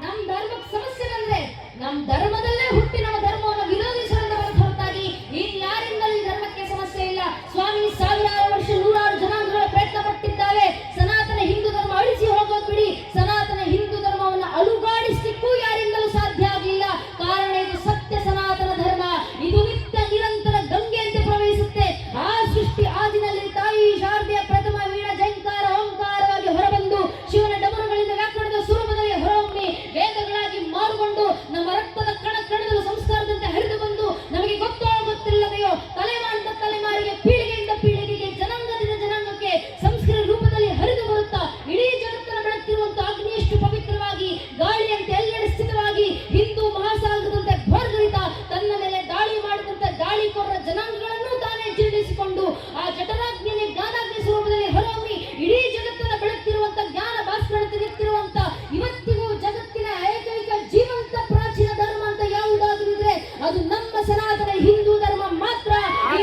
ನಮ್ ಧರ್ಮಕ್ಕೆ ಸಮಸ್ಯೆ ಬಂದ್ರೆ ನಮ್ ಧರ್ಮದಲ್ಲೇ ಹುಟ್ಟಿ ನಮ್ಮ ಧರ್ಮವನ್ನು ವಿರೋಧಿಸುವಂತ ಹೊರತಾಗಿ ಇನ್ಯಾರಿಂದಲೂ ಧರ್ಮಕ್ಕೆ ಸಮಸ್ಯೆ ಇಲ್ಲ. ಸ್ವಾಮಿ ಸಾವಿರಾರು ವರ್ಷ ನೂರಾರು ಜನಾಂಗಗಳ ಪ್ರಯತ್ನ ಪಟ್ಟಿದ್ದಾವೆ. ಸನಾತನ ಹಿಂದೂ ಧರ್ಮ ಅಳಿಸಿ ಹೋಗೋದು ಬಿಡಿ, ಸನಾತನ ಹಿಂದೂ ಧರ್ಮವನ್ನು ಅಲುಗಾಡಿಸಲಿಕ್ಕೂ ಯಾರಿಂದಲೂ ಸಾಧ್ಯ ಆಗಲಿಲ್ಲ. ಕಾರಣ ಇದು ಸತ್ಯ ಸನಾತನ ಧರ್ಮ. ಇದು ನಿತ್ಯ ನಿರಂತರ ಗಂಗೆಯಂತೆ ಪ್ರವಹಿಸುತ್ತೆ. ಆ ಸೃಷ್ಟಿ ಆದಿನಲ್ಲಿ ತಾಯಿ ಶಾರದೆಯ ಪ್ರಥಮ ವೀಣ ಜಂಕಾರ ಓಂಕಾರವಾಗಿ ಹೊರಬಂದು ಶಿವನ ಡಮರುಗಳಿಂದ ವ್ಯಾಕರಣದ ಸ್ವರೂಪದಲ್ಲಿ ಹೊರಹೊಮ್ಮಿ ವೇದಗಳಾಗಿ ಮಾರುಕೊಂಡು ನಮ್ಮ ರಕ್ತದ ಕಣದಲ್ಲೂ ಸಂಸ್ಕಾರದಂತೆ ಹರಿದು ಬಂದು ನಮಗೆ ಗೊತ್ತೋ ಗೊತ್ತಿಲ್ಲದೆಯೋ ತಲೆಮಾರಿನಿಂದ ತಲೆಮಾರಿಗೆ ಪೀಳಿಗೆಯಿಂದ ಪೀಳಿಗೆಗೆ ಜನಾಂಗದಿಂದ ಜನಾಂಗಕ್ಕೆ ಸಂಸ್ಕೃತ ರೂಪದಲ್ಲಿ ಹರಿದು ಬರುತ್ತಾ ಇಡೀ ಜಗತ್ತನ್ನು ಬೆಳಗ್ತಿರುವಂತ ಅಗ್ನಿಯಷ್ಟು ಪವಿತ್ರವಾಗಿ ಗಾಳಿಯಂತೆ ಎಲ್ಲೆಡೆ ಸ್ಥಿತವಾಗಿ ಹಿಂದೂ ಮಹಾಸಾಗರದಂತೆ ಭರ್ಗರಿತ ತನ್ನ ಮೇಲೆ ದಾಳಿ ಮಾಡಿದಂತೆ ದಾಳಿಕೋರರ ಜನಾಂಗಗಳನ್ನು ತಾನೇ ಜೀರ್ಣಿಸಿಕೊಂಡು ಆ ಜಠರಾಗ್ನಿಯಲ್ಲಿ ಜ್ಞಾನಾಗ್ನಿ ಸ್ವರೂಪದಲ್ಲಿ ಹೊರಹೊಮ್ಮಿ ಇಡೀ ಜಗತ್ತನ್ನು ಬೆಳಗ್ತಿರುವಂತ ಜ್ಞಾನ ಭಾಸ್ಕರ ತೆಗೆಯುತ್ತಿರುವಂತ ಇವತ್ತಿಗೂ ಜಗತ್ತಿನ ಏಕೈಕ ಜೀವಂತ ಪ್ರಾಚೀನ ಧರ್ಮ ಅಂತ ಯಾವುದಾದ್ರೂ ಇದ್ರೆ ಅದು ನಮ್ಮ ಸನಾತನ ಹಿಂದೂ ಧರ್ಮ ಮಾತ್ರ. ಈ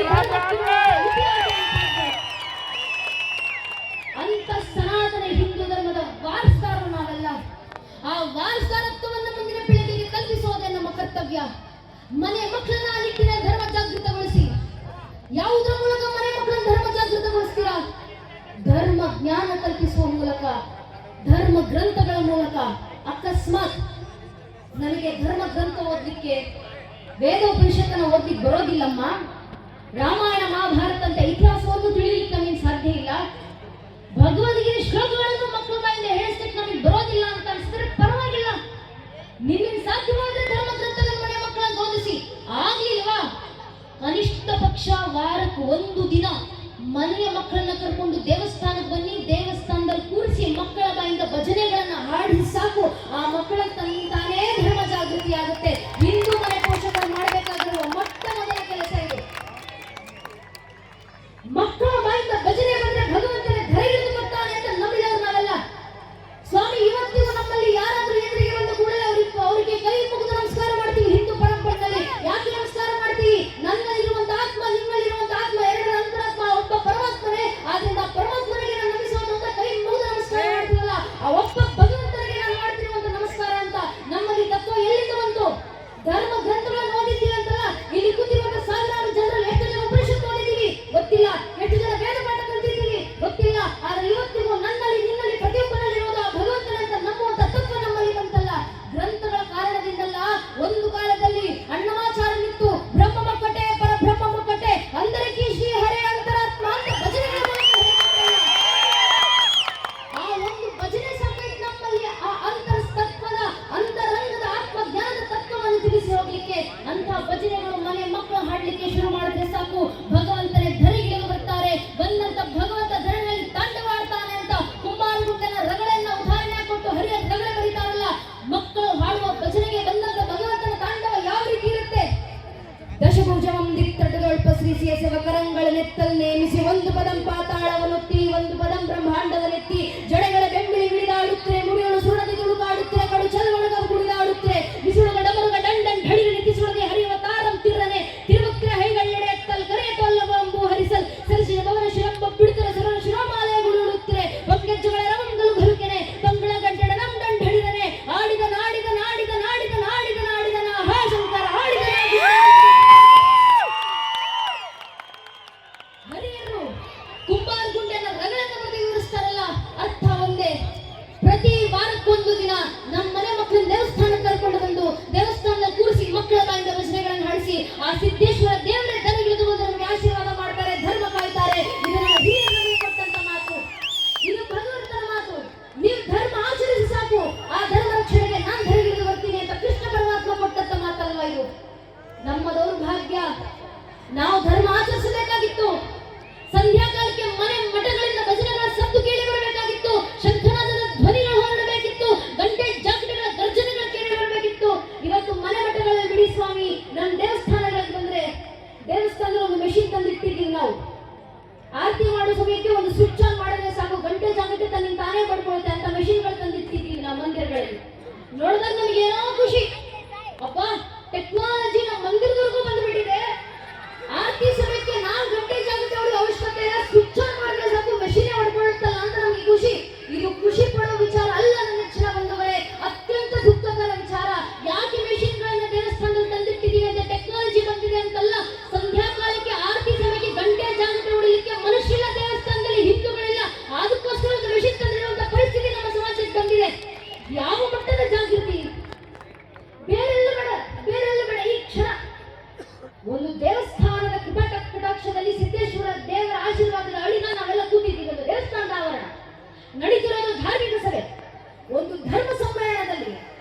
ಅಂತ ಸನಾತನ ಹಿಂದೂ ಧರ್ಮದ ವಾರಸ್ದಾರರು ನಾವೆಲ್ಲ. ಆ ವಾರಸ್ದಾರತ್ವವನ್ನು ಮುಂದಿನ ಪೀಳಿಗೆಗೆ ಕಲ್ಪಿಸೋದೇ ನಮ್ಮ ಕರ್ತವ್ಯ. ಮನೆ ಮಕ್ಕಳನ್ನ ಆ ನಿಟ್ಟಿನಲ್ಲಿ ಧರ್ಮ ಜಾಗೃತಗೊಳಿಸಿ. ಯಾವುದರ ಮೂಲಕ ಮನೆ ಮಕ್ಕಳನ್ನ ಧರ್ಮ ಜಾಗೃತಗೊಳಿಸ್ತೀರಾ? ಧರ್ಮ ಜ್ಞಾನ ಕಲ್ಪಿಸುವ ಮೂಲಕ, ಧರ್ಮ ಗ್ರಂಥಗಳ ಮೂಲಕ. ಅಕಸ್ಮಾತ್ ನನಗೆ ಧರ್ಮ ಗ್ರಂಥ ಓದಲಿಕ್ಕೆ ವೇದೋಪನಿಷತ್ತನ್ನು ಓದಲಿಕ್ಕೆ ಬರೋದಿಲ್ಲಮ್ಮ, ರಾಮಾಯಣ ಮಹಾಭಾರತ ಅಂತ ಇತಿಹಾಸವನ್ನು ತಿಳಿಲಿಕ್ಕೆ ನಮಗೆ ಸಾಧ್ಯ ಇಲ್ಲ, ಭಗವದ್ಗೀತೆ ಶ್ಲೋಕಗಳನ್ನು ಮಕ್ಕಳ ಬಾಯಿಂದ ಹೇಳಿಸ್ಲಿಕ್ಕೆ ನಮಗೆ ಬರೋದಿಲ್ಲ ಅಂತ ಅನಿಸಿದ್ರೆ ಪರವಾಗಿಲ್ಲ. ನಿಮಗೆ ಸಾಧ್ಯವಾದ್ರೆ ಧರ್ಮ ಗ್ರಂಥಗಳ ಮನೆ ಮಕ್ಕಳನ್ನು ಓದಿಸಿ. ಆಗ್ಲಿಲ್ವಾ ಕನಿಷ್ಠ ಪಕ್ಷ ವಾರಕ್ಕೆ ಒಂದು ದಿನ ಮನೆಯ ಮಕ್ಕಳನ್ನ ಕರ್ಕೊಂಡು ದೇವಸ್ಥಾನಕ್ಕೆ ಬನ್ನಿ. ದೇವಸ್ಥಾನದಲ್ಲಿ ಕೂರಿಸಿ ಮಕ್ಕಳ ಬಾಯಿಂದ ಭಜನೆಗಳನ್ನ ಹಾಡಿ ಸಾಕು. ಆ ಮಕ್ಕಳ ತಾನೇ ಧರ್ಮ ಜಾಗೃತಿ ಆಗುತ್ತೆ. ಹಿಂದೂ ಮನೆ ಪೋಷಕರು ಮಾಡಬೇಕಾಗಿರುವ ಮೊಟ್ಟ ಮೊದಲ ಕೆಲಸ ಇದು. ಮಕ್ಕಳ ಬಾಯಿಂದ ಭಜನೆ ಬಂದ್ರೆ ಭಗವಂತನೇ ಧೈರ್ಯದಿಂದ ಬರ್ತಾನೆ ಅಂತ ನಂಬಿದವರು ನಾವೆಲ್ಲ. ಸ್ವಾಮಿ ಇವತ್ತಿಗೂ ನಮ್ಮಲ್ಲಿ ಯಾರಾದ್ರೂ ಎದುರಿಗೆ ಬಂದ ಕೂಡಲೇ ಅವರಿಗೆ ಕೈ ಮುಗಿದು ನಮಸ್ಕಾರ ಮಾಡ್ತೀವಿ. ಹಿಂದೂ ಪರಂಪರೆಯಲ್ಲಿ ಯಾಕೆ ನಮಸ್ಕಾರ ಮಾಡ್ತೀವಿ? ನನ್ನಲ್ಲಿರುವಂತ ಆತ್ಮ ನಿಮ್ಮಲ್ಲಿರುವಂತ ಆತ್ಮ ಎರಡರ ಅಂತರಾತ್ಮ ಒಬ್ಬ ಪರಮಾತ್ಮನೇ. ಆದ್ರಿಂದ ಪರಮಾತ್ಮನಿಗೆ ನಾನು ನಮಿಸೋದು ಅಂತ ಕೈ ಮುಗಿದು ನಮಸ್ಕಾರ ಮಾಡ್ತೀವಲ್ಲ, ಆ ಒಬ್ಬ ಭಗವಂತನಿಗೆ ನಾನು ಮಾಡ್ತಿರುವಂತ ನಮಸ್ಕಾರ ಅಂತ ನಮ್ಮಲ್ಲಿ ತತ್ವ ಎಲ್ಲಿಂದ ಬಂತು? ಧರ್ಮ ಗ್ರಂಥಗಳನ್ನು ಓದಿದ್ದೀವಿ ಅಂತಲ್ಲ. ಇಲ್ಲಿ ಕೂತಿರುವಂತ ಸಾವಿರಾರು ಜನರಲ್ಲಿ ಎಷ್ಟು ಜನ ಉಪನಿಷತ್ತು ಓದಿದ್ದೀವಿ ಗೊತ್ತಿಲ್ಲ, ಎಷ್ಟು ಜನ ವೇದ ಪಾಠ ಕಲಿತಿದ್ದೀವಿ ಗೊತ್ತಿಲ್ಲ. ಆದ್ರೆ ಇವತ್ತಿಗೂ ನನ್ನಲ್ಲಿ ನಿನ್ನಲ್ಲಿ ಪ್ರತಿಯೊಬ್ಬರಲ್ಲಿರುವುದು ಆ ಭಗವಂತನಂತ ನಂಬುವಂತ ತತ್ವ ನಮ್ಮಲ್ಲಿ ಬಂತಲ್ಲ. ಗ್ರಂಥಗಳ ಕಾರಣದಿಂದಲ್ಲ. ಒಂದು ಕಾಲದಲ್ಲಿ ಅಣ್ಣಮಾಚಾರನಿತ್ತು, ಬ್ರಹ್ಮ ಮಕ್ಕಟೆ ಪರಬ್ರಹ್ಮ ಮಕ್ಕಟೆ ಅಂದರಕಿ ಶ್ರೀ ಹರೇ ಅಂತರಾತ್ಮ ಅಂತ ಭಜನೆಗಳ ಮೂಲಕ ಹೇಳ್ತಾರಲ್ಲ. ಆ ಒಂದು ಭಜನೆ ಸಾಕೈತೆ ನಮ್ಮಲ್ಲಿ ಆ ಅಂತರಸ್ತತ್ವದ ಅಂತರಂಗದ ಆತ್ಮಜ್ಞಾನದ ತತ್ವವನ್ನು ತಿಳಿಸಿ ಹೋಗ್ಲಿಕ್ಕೆ. ಅಂತ ಭಜನೆಗಳು ಮನೆ ಮಕ್ಕಳು ಹಾಡ್ಲಿಕ್ಕೆ ಶುರು ಮಾಡಿದ್ರೆ ಸಾಕು, ಭಗವಂತನೇ ಧರೆಗೆ ಬರ್ತಾರೆ. ಬಂದಂತ ಭಗವಂತ ಧರೆಯಲ್ಲಿ ತಾಂಡವಾಡ್ತಾನೆ ಅಂತ ಕುಂಬಾರಗುಂಡನ ರಗಳೆಯನ್ನ ಉದಾಹರಣೆ ಕೊಟ್ಟು ಹರಿಯ ರಗಳೆ ಬರೀತಾರಲ್ಲ. ಮಕ್ಕಳು ಹಾಡುವ ಭಜನೆಗೆ ಬಂದಂತ ಭಗವಂತನ ತಾಂಡವ ಯಾವ ರೀತಿ ಇರುತ್ತೆ? ದಶಭುಜವಂ ದಿಕ್ತಟಗಳ್ಪಶ್ರೀಸಿಯ ಸೇವಕರಂಗಳ ನೆತ್ತಲ್ ನೇಮಿಸಿ ಒಂದು ಪದಂ ಪಾತಾಳವನ್ನೊತ್ತಿ ಒಂದು ಪದಂ ಬ್ರಹ್ಮಾಂಡವನ್ನೆತ್ತಿ ಜಡೆಗಳ ಬೆಂಬಿಳಿ ಹಿಡಿದಾಡುತ್ತರೆ ಮುಡಿಗಳು ಸುರದಿ ತುಳುಕಾಡುತ್ತರೆ ಕಡು ಚಲುವಳಗ ಕುಡಿದಾಡುತ್ತರೆ ಬಿಸುಳುಗ ಡಮರುಗ ದಂಡನ್ ಢಳಿಗೆ ನಿತಿಸುಳಗೆ ಹರಿಯುವ ತಾರಂ ತಿರ್ರನೆ ತಿರುವಕ್ರ ಹೈಗಳ್ಳೆಡೆ ಎತ್ತಲ್ ಕರೆಯ ತೊಲ್ಲವಂಬು ಹರಿಸಲ್ ಸರಿಸಿದ ಭವನ ಶಿರಪ್ಪ ಸಂಧ್ಯಾಕಾಲಕ್ಕೆ ಮನೆ ಮಠಗಳಿಂದ ಭಜನೆಗಳ ಸದ್ದು ಕೇಳಿ ಬರಬೇಕಾಗಿತ್ತು, ಶಂಖನಾದದ ಧ್ವನಿಗಳು ಹೊರಡಬೇಕಿತ್ತು, ಗಂಟೆ ಜಾಗಟೆಗಳ ಗರ್ಜನೆಗಳು ಕೇಳಿ ಬರಬೇಕಿತ್ತು. ಇವತ್ತು ಮನೆ ಮಠಗಳಲ್ಲಿ ಬಿಡಿ ಸ್ವಾಮಿ, ನಮ್ಮ ದೇವಸ್ಥಾನಗಳಿಗೆ ಬಂದ್ರೆ ದೇವಸ್ಥಾನದಲ್ಲಿ ಒಂದು ಮೆಷಿನ್ ತಂದಿಟ್ಟಿದ್ದೀವಿ ನಾವು. ಆರತಿ ಮಾಡೋ ಸಮಯಕ್ಕೆ ಒಂದು ಸ್ವಿಚ್ ಆನ್ ಮಾಡಿದ್ರೆ ಸಾಕು, ಗಂಟೆ ಜಾಗಟೆ ತನ್ನ ತಾನೇ ಪಡ್ಕೊಳುತ್ತೆ ಅಂತ ಮೆಷಿನ್ಗಳು ತಂದಿಟ್ಟಿದ್ದೀವಿ ನಾವು ಮಂದಿರಗಳಲ್ಲಿ. ನೋಡಿದಾಗ ನಮಗೆ ಏನೋ ಖುಷಿ, ಅಪ್ಪ ಟೆಕ್ನಾಲಜಿ ನಮ್ಮ ಮಂದಿರದವರೆಗೂ ಬಂದ್ಬಿಟ್ಟಿದೆ. ಆರತಿ ಸಮಯಕ್ಕೆ ನಾವು ಗಂಟೆ ಜಾಗಟೆ ಹೊಡೆಯೋ ಅವಶ್ಯಕತೆ ಇಲ್ಲ, ಸ್ವಿಚ್ ಆನ್ ಮಾಡಿದ್ರೆ ಸಾಕು ಮೆಷಿನೇ ಹೊಡ್ಕೊಳ್ಳುತ್ತಲ್ಲ ಅಂತ ನಮಗೆ ಖುಷಿ. ಇದು ಖುಷಿ ಪಡೋ ವಿಚಾರ ಅಲ್ಲ ನನ್ನ ನೆಚ್ಚಿನ ಬಂಧುಗಳೇ, ಅತ್ಯಂತ ದುಃಖಕರ ವಿಚಾರ. ಯಾಕೆ ಮೆಷಿನ್ಗಳನ್ನ ದೇವಸ್ಥಾನದಲ್ಲಿ ತಂದಿಟ್ಟಿದ್ದೀವಿ ಅಂತ, ಟೆಕ್ನಾಲಜಿ ಬಂದಿದೆ ಅಂತಲ್ಲ. ಸಂಧ್ಯಾಕಾಲಕ್ಕೆ ಆರತಿ ಸಮಯಕ್ಕೆ ಗಂಟೆ ಜಾಗಟೆ ಹೊಡಿಲಿಕ್ಕೆ ಮನುಷ್ಯನ ದೇವಸ್ಥಾನದಲ್ಲಿ ಹಿಂದೂಗಳಿಲ್ಲ, ಅದಕ್ಕೋಸ್ಕರ ಒಂದು ಮೆಷಿನ್ ತಂದಿರುವಂತ ಪರಿಸ್ಥಿತಿ ನಮ್ಮ ಸಮಾಜಕ್ಕೆ ಬಂದಿದೆ. ಯಾವ ಮಟ್ಟದ ಜಾಗೃತಿ! ಬೇರೆಲ್ಲ ಬೇಡ ಈ ಕ್ಷಣ ಒಂದು ದೇವಸ್ಥಾನದ ಕಟಾಕ್ಷದಲ್ಲಿ ಸಿದ್ದೇಶ್ವರ ದೇವರ ಆಶೀರ್ವಾದದ ಅಡಿನ ನಾವೆಲ್ಲ ಕೂತಿದ್ದೀವಿ. ಒಂದು ದೇವಸ್ಥಾನದ ಆವರಣ ನಡೀತಿರೋದು ಧಾರ್ಮಿಕ ಸಭೆ, ಒಂದು ಧರ್ಮ ಸಮ್ಮೇಳನದಲ್ಲಿ,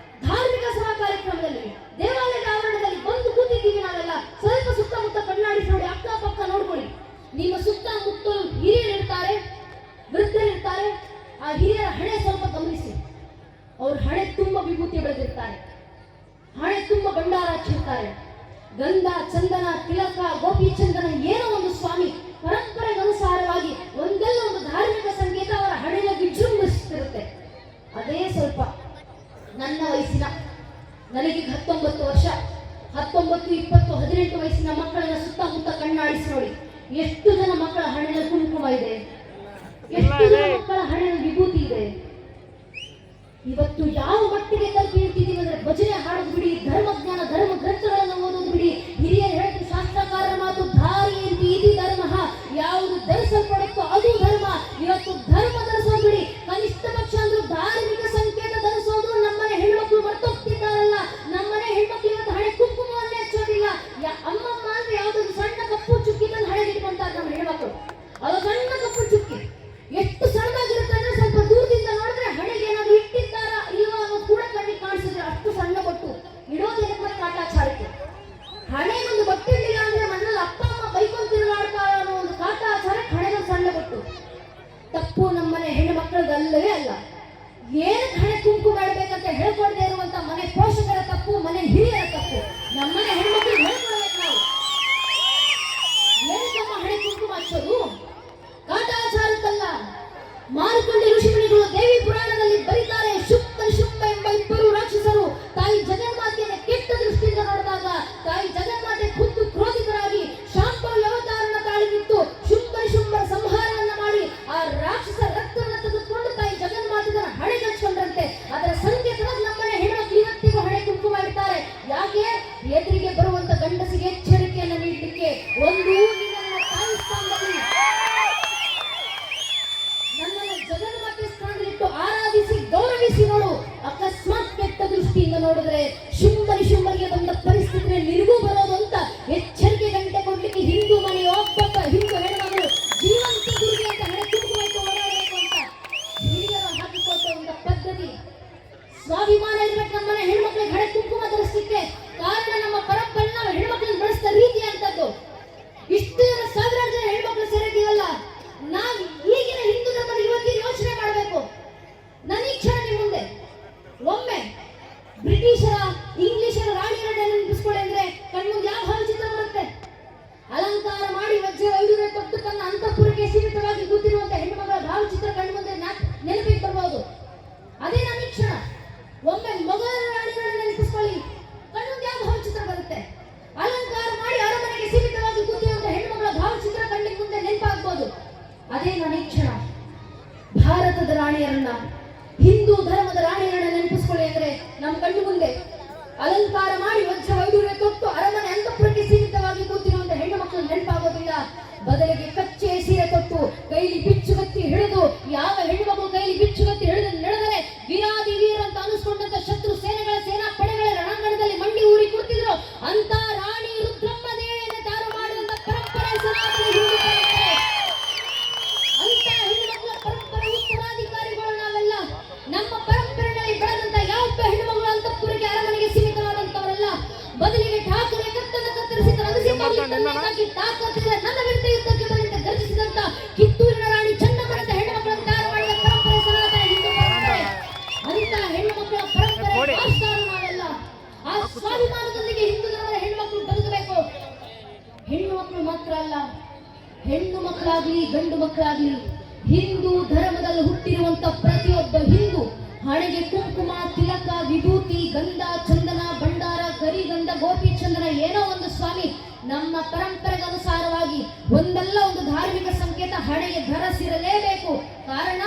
ಧಾರ್ಮಿಕ ಸಭಾ ಕಾರ್ಯಕ್ರಮದಲ್ಲಿ, ದೇವಾಲಯದ ಆವರಣದಲ್ಲಿ ಬಂದು ಕೂತಿದ್ದೀವಿ ನಾವೆಲ್ಲ. ಸ್ವಲ್ಪ ಸುತ್ತಮುತ್ತ ಕಣ್ಣಾಡಿಸಿ ನೋಡಿ, ಅಕ್ಕಪಕ್ಕ ನೋಡ್ಕೊಳ್ಳಿ. ನಿಮ್ಮ ಸುತ್ತಮುತ್ತಲು ಹಿರಿಯರಿರ್ತಾರೆ, ವೃದ್ಧರಿರ್ತಾರೆ. ಆ ಹಿರಿಯರ ಹಣೆ ಸ್ವಲ್ಪ ಗಮನಿಸಿ. ಅವ್ರ ಹಣೆ ತುಂಬ ವಿಭೂತಿ ಬೆಳೆದಿರ್ತಾರೆ, ಹಣೆ ತುಂಬ ಭಂಡಾರ ಹಚ್ಚಿರ್ತಾರೆ. ಗಂಧ, ಚಂದನ, ತಿಲಕ, ಗೋಪಿ ಚಂದನ, ಏನೋ ಒಂದು ಸ್ವಾಮಿ ಪರಂಪರೆಗನುಸಾರವಾಗಿ ಒಂದೆಲ್ಲ ಒಂದು ಧಾರ್ಮಿಕ ಸಂಗೀತ ಅವರ ಹಣೆಯ ವಿಜೃಂಭಿಸುತ್ತಿರುತ್ತೆ. ಅದೇ ಸ್ವಲ್ಪ ನನ್ನ ವಯಸ್ಸಿನ, ನನಗೆ 19 ವರ್ಷ, 19, 20, 18 ವಯಸ್ಸಿನ ಮಕ್ಕಳನ್ನ ಸುತ್ತಮುತ್ತ ಕಣ್ಣಾಡಿಸಿ ನೋಡಿ. ಎಷ್ಟು ಜನ ಮಕ್ಕಳ ಹಣೆಯ ಕುಂಕುಮ ಇದೆ, ಎಷ್ಟು ಜನ ಮಕ್ಕಳ ಹಣೆಯ ವಿಭೂತಿ ಇದೆ. ಇವತ್ತು ಯಾವ ಮಟ್ಟಿಗೆ ತಲುಪಿರ್ತಿದ್ದೀವಿ ಅಂದ್ರೆ, ಭಜನೆ ಹಾಡೋದು ಬಿಡಿ, ಧರ್ಮಜ್ಞಾನ ಧರ್ಮ ಗ್ರಂಥಗಳನ್ನು ಓದೋದು ಬಿಡಿ, ಹಿರಿಯರು ಹೇಳಿದ ಶಾಸ್ತ್ರಕಾರರ ಮಾತು ಧಾರಿ ಇತಿ ಧರ್ಮ, ಯಾವುದು ಧರಿಸಲ್ಪಡುತ್ತೋ ಅದು ಧರ್ಮ. ಇವತ್ತು ಧರ್ಮ ಧರಿಸೋದು ಬಿಡಿ, ಕನಿಷ್ಠ ಪಕ್ಷ ಅಂದ್ರೂ ಧಾರ್ಮಿಕ ಸಂಕೇತ ಧರಿಸೋದು ನಮ್ಮನೆ ಹೆಣ್ಮಕ್ಳು ಮರ್ತೋಗ್ತಿದ್ದಾರಲ್ಲ. ನಮ್ಮನೆ ಹೆಣ್ಮಕ್ಳು ಇವತ್ತು ಹಣೆ ಕುಂಕುಮವನ್ನೇ ಹಚ್ಚೋದಿಲ್ಲ. ಅಮ್ಮಮ್ಮ ಅಂದ್ರೆ ಯಾವ್ದೊಂದು ಸಣ್ಣ ಕಪ್ಪು ಚುಕ್ಕಿ ತಂದು ಹಣೆಗೆ ಇಟ್ಕೊಂತಾರೆ ನಮ್ಮ ಹೆಣ್ಮಕ್ಳು. ಅದು ಸಣ್ಣ ಕಪ್ಪು ಚುಕ್ಕಿ ಎಷ್ಟು ಸಣ್ಣದಾಗಿರುತ್ತೆ ಅಂದ್ರೆ, ಸ್ವಲ್ಪ ದೂರದಿಂದ ನೋಡಿದ್ರೆ ಹಣೆಗೆ ಏನಾದ್ರು ಇಟ್ಟಿದ್ದಾರಾ ಇಲ್ವಾ ಅನ್ನೋದು ಕೂಡ ಕಣ್ಣಿಗೆ ಕಾಣಿಸಿದ್ರೆ ಅಷ್ಟು ಸಣ್ಣ ಬಟ್ಟು ಇಡೋದೇನಕ್ಕೆ ಕಾಟಾಚಾರಕ್ಕೆ. ಹಣೆಗೊಂದು ಬಟ್ಟೆ ಇರಲಿಲ್ಲ ಅಂದ್ರೆ ಮನೇಲಿ ಅಪ್ಪ ಅಮ್ಮ ಬೈಕೊಂಡು ತಿರುಗಾಡ್ತಾರ ಅನ್ನೋ ಒಂದು ಕಾಟಾಚಾರಕ್ಕೆ ಹಣೆಗೊಂದು ಸಣ್ಣ ಬಟ್ಟು. ತಪ್ಪು ನಮ್ಮನೆ ಹೆಣ್ಣು ಮಕ್ಕಳದಲ್ಲವೇ ಅಲ್ಲ. ಏನಕ್ಕೆ ಹಣೆ ಕುಂಕುಮ ಮಾಡಬೇಕಂತ ಹೇಳ್ಕೊಡದೆ ಇರುವಂತ ಮನೆ ಪೋಷಕರ ತಪ್ಪು, ಮನೆ ಹಿರಿಯರ ತಪ್ಪು. ನಮ್ಮನೆ ಹೆಣ್ಮಕ್ಳಿಗೆ ಹೇಳ್ಕೊಡ್ಬೇಕು ನಾವು. ಏನಕ್ಕಮ್ಮ ಹಣೆ ಕುಂಕುಮ ಹಚ್ಚೋದು? ಕಾಟಾಚಾರಕ್ಕಲ್ಲ. ಮಾರುಕಂಡಿ ಋಷಿಮುನಿಗಳು ದೇವಿ ಪುರಾಣದಲ್ಲಿ ಬರೀತಾರೆ, ಶುಕ್ತ ಶುಂಭ ಎಂಬ ಇಬ್ಬರು ರಾಕ್ಷಸರು ತಾಯಿ ಜಗನ್ಮಾತೆಯನ್ನು ಕೆಟ್ಟ ದೃಷ್ಟಿಯಿಂದ ನೋಡಿದಾಗ ತಾಯಿ ಜಗನ್ಮಾತೆ ಖುದ್ದು ಕ್ರೋಧಿತರಾಗಿ ಶಾಂಭವಿ ಅವತಾರನ ತಾಳಿ ನಿಂತು ಶುಂಭರ ಸಂಹಾರವನ್ನ ಮಾಡಿ ಆ ರಾಕ್ಷಸ ರಕ್ತವನ್ನು ತೆಗೆದುಕೊಂಡು ತಾಯಿ ಜಗನ್ಮಾತೆ ಹಣೆಗೆ ಹಚ್ಕೊಂಡ್ರಂತೆ. ಅದರ ಸಂಕೇತವಾಗಿ ನಮ್ಮನೆ ಹೆಣ್ಮಕ್ಳು ಇವತ್ತಿಗೂ ಹಣೆ ಕುಂಕುಮ ಇಡ್ತಾರೆ. ಯಾಕೆ? ಎದುರಿಗೆ ಬರುವಂತ ಗಂಡಸಿಗೆ ಎಚ್ಚರಿಕೆಯನ್ನು ನೀಡಲಿಕ್ಕೆ. ಒಂದು ನಿನ್ನ ತಾಯಿ ಸ್ಥಾನದಲ್ಲಿ ನನ್ನನ್ನು ಜಗನ್ಮಾತೆ ಸ್ಥಾನದಲ್ಲಿಟ್ಟು ಆರಾಧಿಸಿ ಗೌರವಿಸಿ ನೋಡು. ಅಕಸ್ಮಾತ್ ಕೆಟ್ಟ ದೃಷ್ಟಿಯಿಂದ ನೋಡಿದ್ರೆ ಶುಂಭರಿಗೆ ಬಂದ ಪರಿಸ್ಥಿತಿ ನಿನಗೂ ಬರೋದು ಅಂತ ಎಚ್ಚರಿಕೆ ಗಂಟೆ ಕೊಡ್ಲಿಕ್ಕೆ ಹಿಂದೂ ಮನೆಯ ಒಬ್ಬೊಬ್ಬ ಹಿಂದೂ ಹೆಣ್ಮಗಳು ಜೀವಂತ ದುರ್ಗೆ ಅಂತ ಹಣೆ ಕುಂಕುಮ ಓಡಾಡಬೇಕು ಅಂತ ಹಿರಿಯರು ಹಾಕಿಕೊಟ್ಟ ಒಂದು ಪದ್ಧತಿ. ಸ್ವಾಭಿಮಾನ ಇರ್ಬೇಕು ನಮ್ಮನೆ ಹೆಣ್ಮಕ್ಳಿಗೆ ಹಣೆ ಕುಂಕುಮ ಧರಿಸಲಿಕ್ಕೆ. ಕಾರಣ ನಮ್ಮ ಪರಂಪರೆ ನಾವು ಹೆಣ್ಮಕ್ಳನ್ನ ಬೆಳೆಸಿದ ರೀತಿ ಅಂತದ್ದು. ಇಷ್ಟು ಜನ ಸಾವಿರಾರು ಜನ ಹೆಣ್ಮಕ್ಳು ಸೇರಿದ್ದೀವಲ್ಲ, ನಾವು ಈಗಿನ ಹಿಂದೂ ಧರ್ಮದ ಯುವತಿಯರು ಯೋಚನೆ ಮಾಡಬೇಕು. ನನ್ನ ಈ ಕ್ಷಣ ನಿಮ್ಮ ಮುಂದೆ ಒಮ್ಮೆ ಬ್ರಿಟಿಷರ ಇಂಗ್ಲಿಷರ ರಾಣಿಯರನ್ನ ನೆನಪಿಸ್ಕೊಳ್ಳಿ ಅಂದ್ರೆ ಕಣ್ಮುಂದೆ ಯಾವ ಭಾವಚಿತ್ರ ಬರುತ್ತೆ? ಅಲಂಕಾರ ಮಾಡಿ ವಜ್ರ ವೈಡೂರ್ಯ ತೊಟ್ಟು ತನ್ನ ಅಂತಃಪುರಕ್ಕೆ ಸೀಮಿತವಾಗಿ ಕೂತಿರುವಂತ ಹೆಣ್ಣುಮಗಳ ಭಾವಚಿತ್ರ ಕಣ್ಮುಂದೆ ನೆನಪಿಗೆ ಬರ್ಬೋದು. ಅದೇ ನನ್ನ ಈ ಕ್ಷಣ ಒಮ್ಮೆ ಮೊಘಲ ರಾಣಿಯರನ್ನ ನೆನಪಿಸ್ಕೊಳ್ಳಿ, ಕಣ್ಮುಂದೆ ಯಾವ ಭಾವಚಿತ್ರ ಬರುತ್ತೆ? ಅಲಂಕಾರ ಮಾಡಿ ಅರಮನೆಗೆ ಸೀಮಿತವಾಗಿ ಕೂತಿರುವಂತ ಹೆಣ್ಣುಮಗಳ ಭಾವಚಿತ್ರ ಕಣ್ಣಿಗೆ ಮುಂದೆ ನೆನಪಾಗ್ಬೋದು. ಅದೇ ನನ್ನ ಈ ಕ್ಷಣ ಭಾರತದ ರಾಣಿಯರನ್ನ, ಹಿಂದೂ ಧರ್ಮದ ರಾಣಿಯರನ್ನ ನೆನಪಿಸ್ಕೊಳ್ಳಿ ಅಂದ್ರೆ ನಮ್ಮ ಕಣ್ಣು ಮುಂದೆ ಅಲಂಕಾರ ಮಾಡಿ ವಜ್ರ ವೈಡೂರ್ಯ ತೊಟ್ಟು ಅರಮನೆ ಅಂತಃಪುರಕ್ಕೆ ಸೀಮಿತವಾಗಿ ಕೂತಿರುವಂತ ಹೆಣ್ಣು ಮಕ್ಕಳು ನೆನಪಾಗೋದಿಲ್ಲ. ಬದಲಿಗೆ ಕಚ್ಚೆ ಸೀರೆ ತೊಟ್ಟು ಕೈಲಿ ಬಿಚ್ಚುಗತ್ತಿ ಹಿಡಿದು, ಯಾವ ಹೆಣ್ಣುಮಗು ಕೈಲಿ ಬಿಚ್ಚುಗತ್ತಿ ಹಿಡಿದು ನಡೆದರೆ ವೀರಾದಿ ವೀರ ಅಂತ ಅನಿಸ್ಕೊಂಡಂತ ಶತ್ರು ಸೇನೆಗಳ ಸೇನಾ ಪಡೆಗಳ ರಣಾಂಗಣದಲ್ಲಿ ಮಂಡಿ ಊರಿ ಕೂತಿದ್ರು ಅಂತ ರಾಣಿ ರುದ್ರಮ್ಮ ದೇವಿಯನ್ನು ತಾರು ಮಾಡಿದಂತ ಪರಂಪರೆ ಸನಾತನ ಹಿಂದೂ ಪರಂಪರೆ. ಅಂತ ಹೆಣ್ಣುಮಕ್ಕಳ ಪರಂಪರೆ ಉತ್ತರಾಧಿಕಾರಿಗಳು ನಾವೆಲ್ಲ. ನಮ್ಮ ಪರಂಪರೆಯಲ್ಲಿ ಬೆಳೆದಂತ ಯಾವೊಬ್ಬ ಹೆಣ್ಣುಮಗಳು ಅಂತಃಪುರಕ್ಕೆ ಅರಮನೆಗೆ ಸೀಮಿತವಾದಂತವರಲ್ಲ. ಬದಲಿಗೆ ಠಾಕರೆ ಕತ್ತನ್ನು ಕತ್ತರಿಸಿ ನನ್ನ ವಿರುದ್ಧ ಯುದ್ಧಕ್ಕೆ ಬಂದಂತ ಹೆಣ್ಣು ಮಕ್ಕಳಾಗ್ಲಿ ಗಂಡು ಮಕ್ಕಳಾಗ್ಲಿ ಹಿಂದೂ ಧರ್ಮದಲ್ಲಿ ಹುಟ್ಟಿರುವಂತ ಪ್ರತಿಯೊಬ್ಬ ಹಿಂದೂ ಹಣೆಗೆ ಕುಂಕುಮ, ತಿಲಕ, ವಿಭೂತಿ, ಗಂಧ, ಚಂದನ, ಭಂಡಾರ, ಕರಿಗಂಧ, ಗೋಪಿ ಚಂದನ ಏನೋ ಒಂದು ಸ್ವಾಮಿ ನಮ್ಮ ಪರಂಪರೆಗೆ ಅನುಸಾರವಾಗಿ ಒಂದಲ್ಲ ಒಂದು ಧಾರ್ಮಿಕ ಸಂಕೇತ ಹಣೆಗೆ ಧರಿಸಿರಲೇಬೇಕು. ಕಾರಣ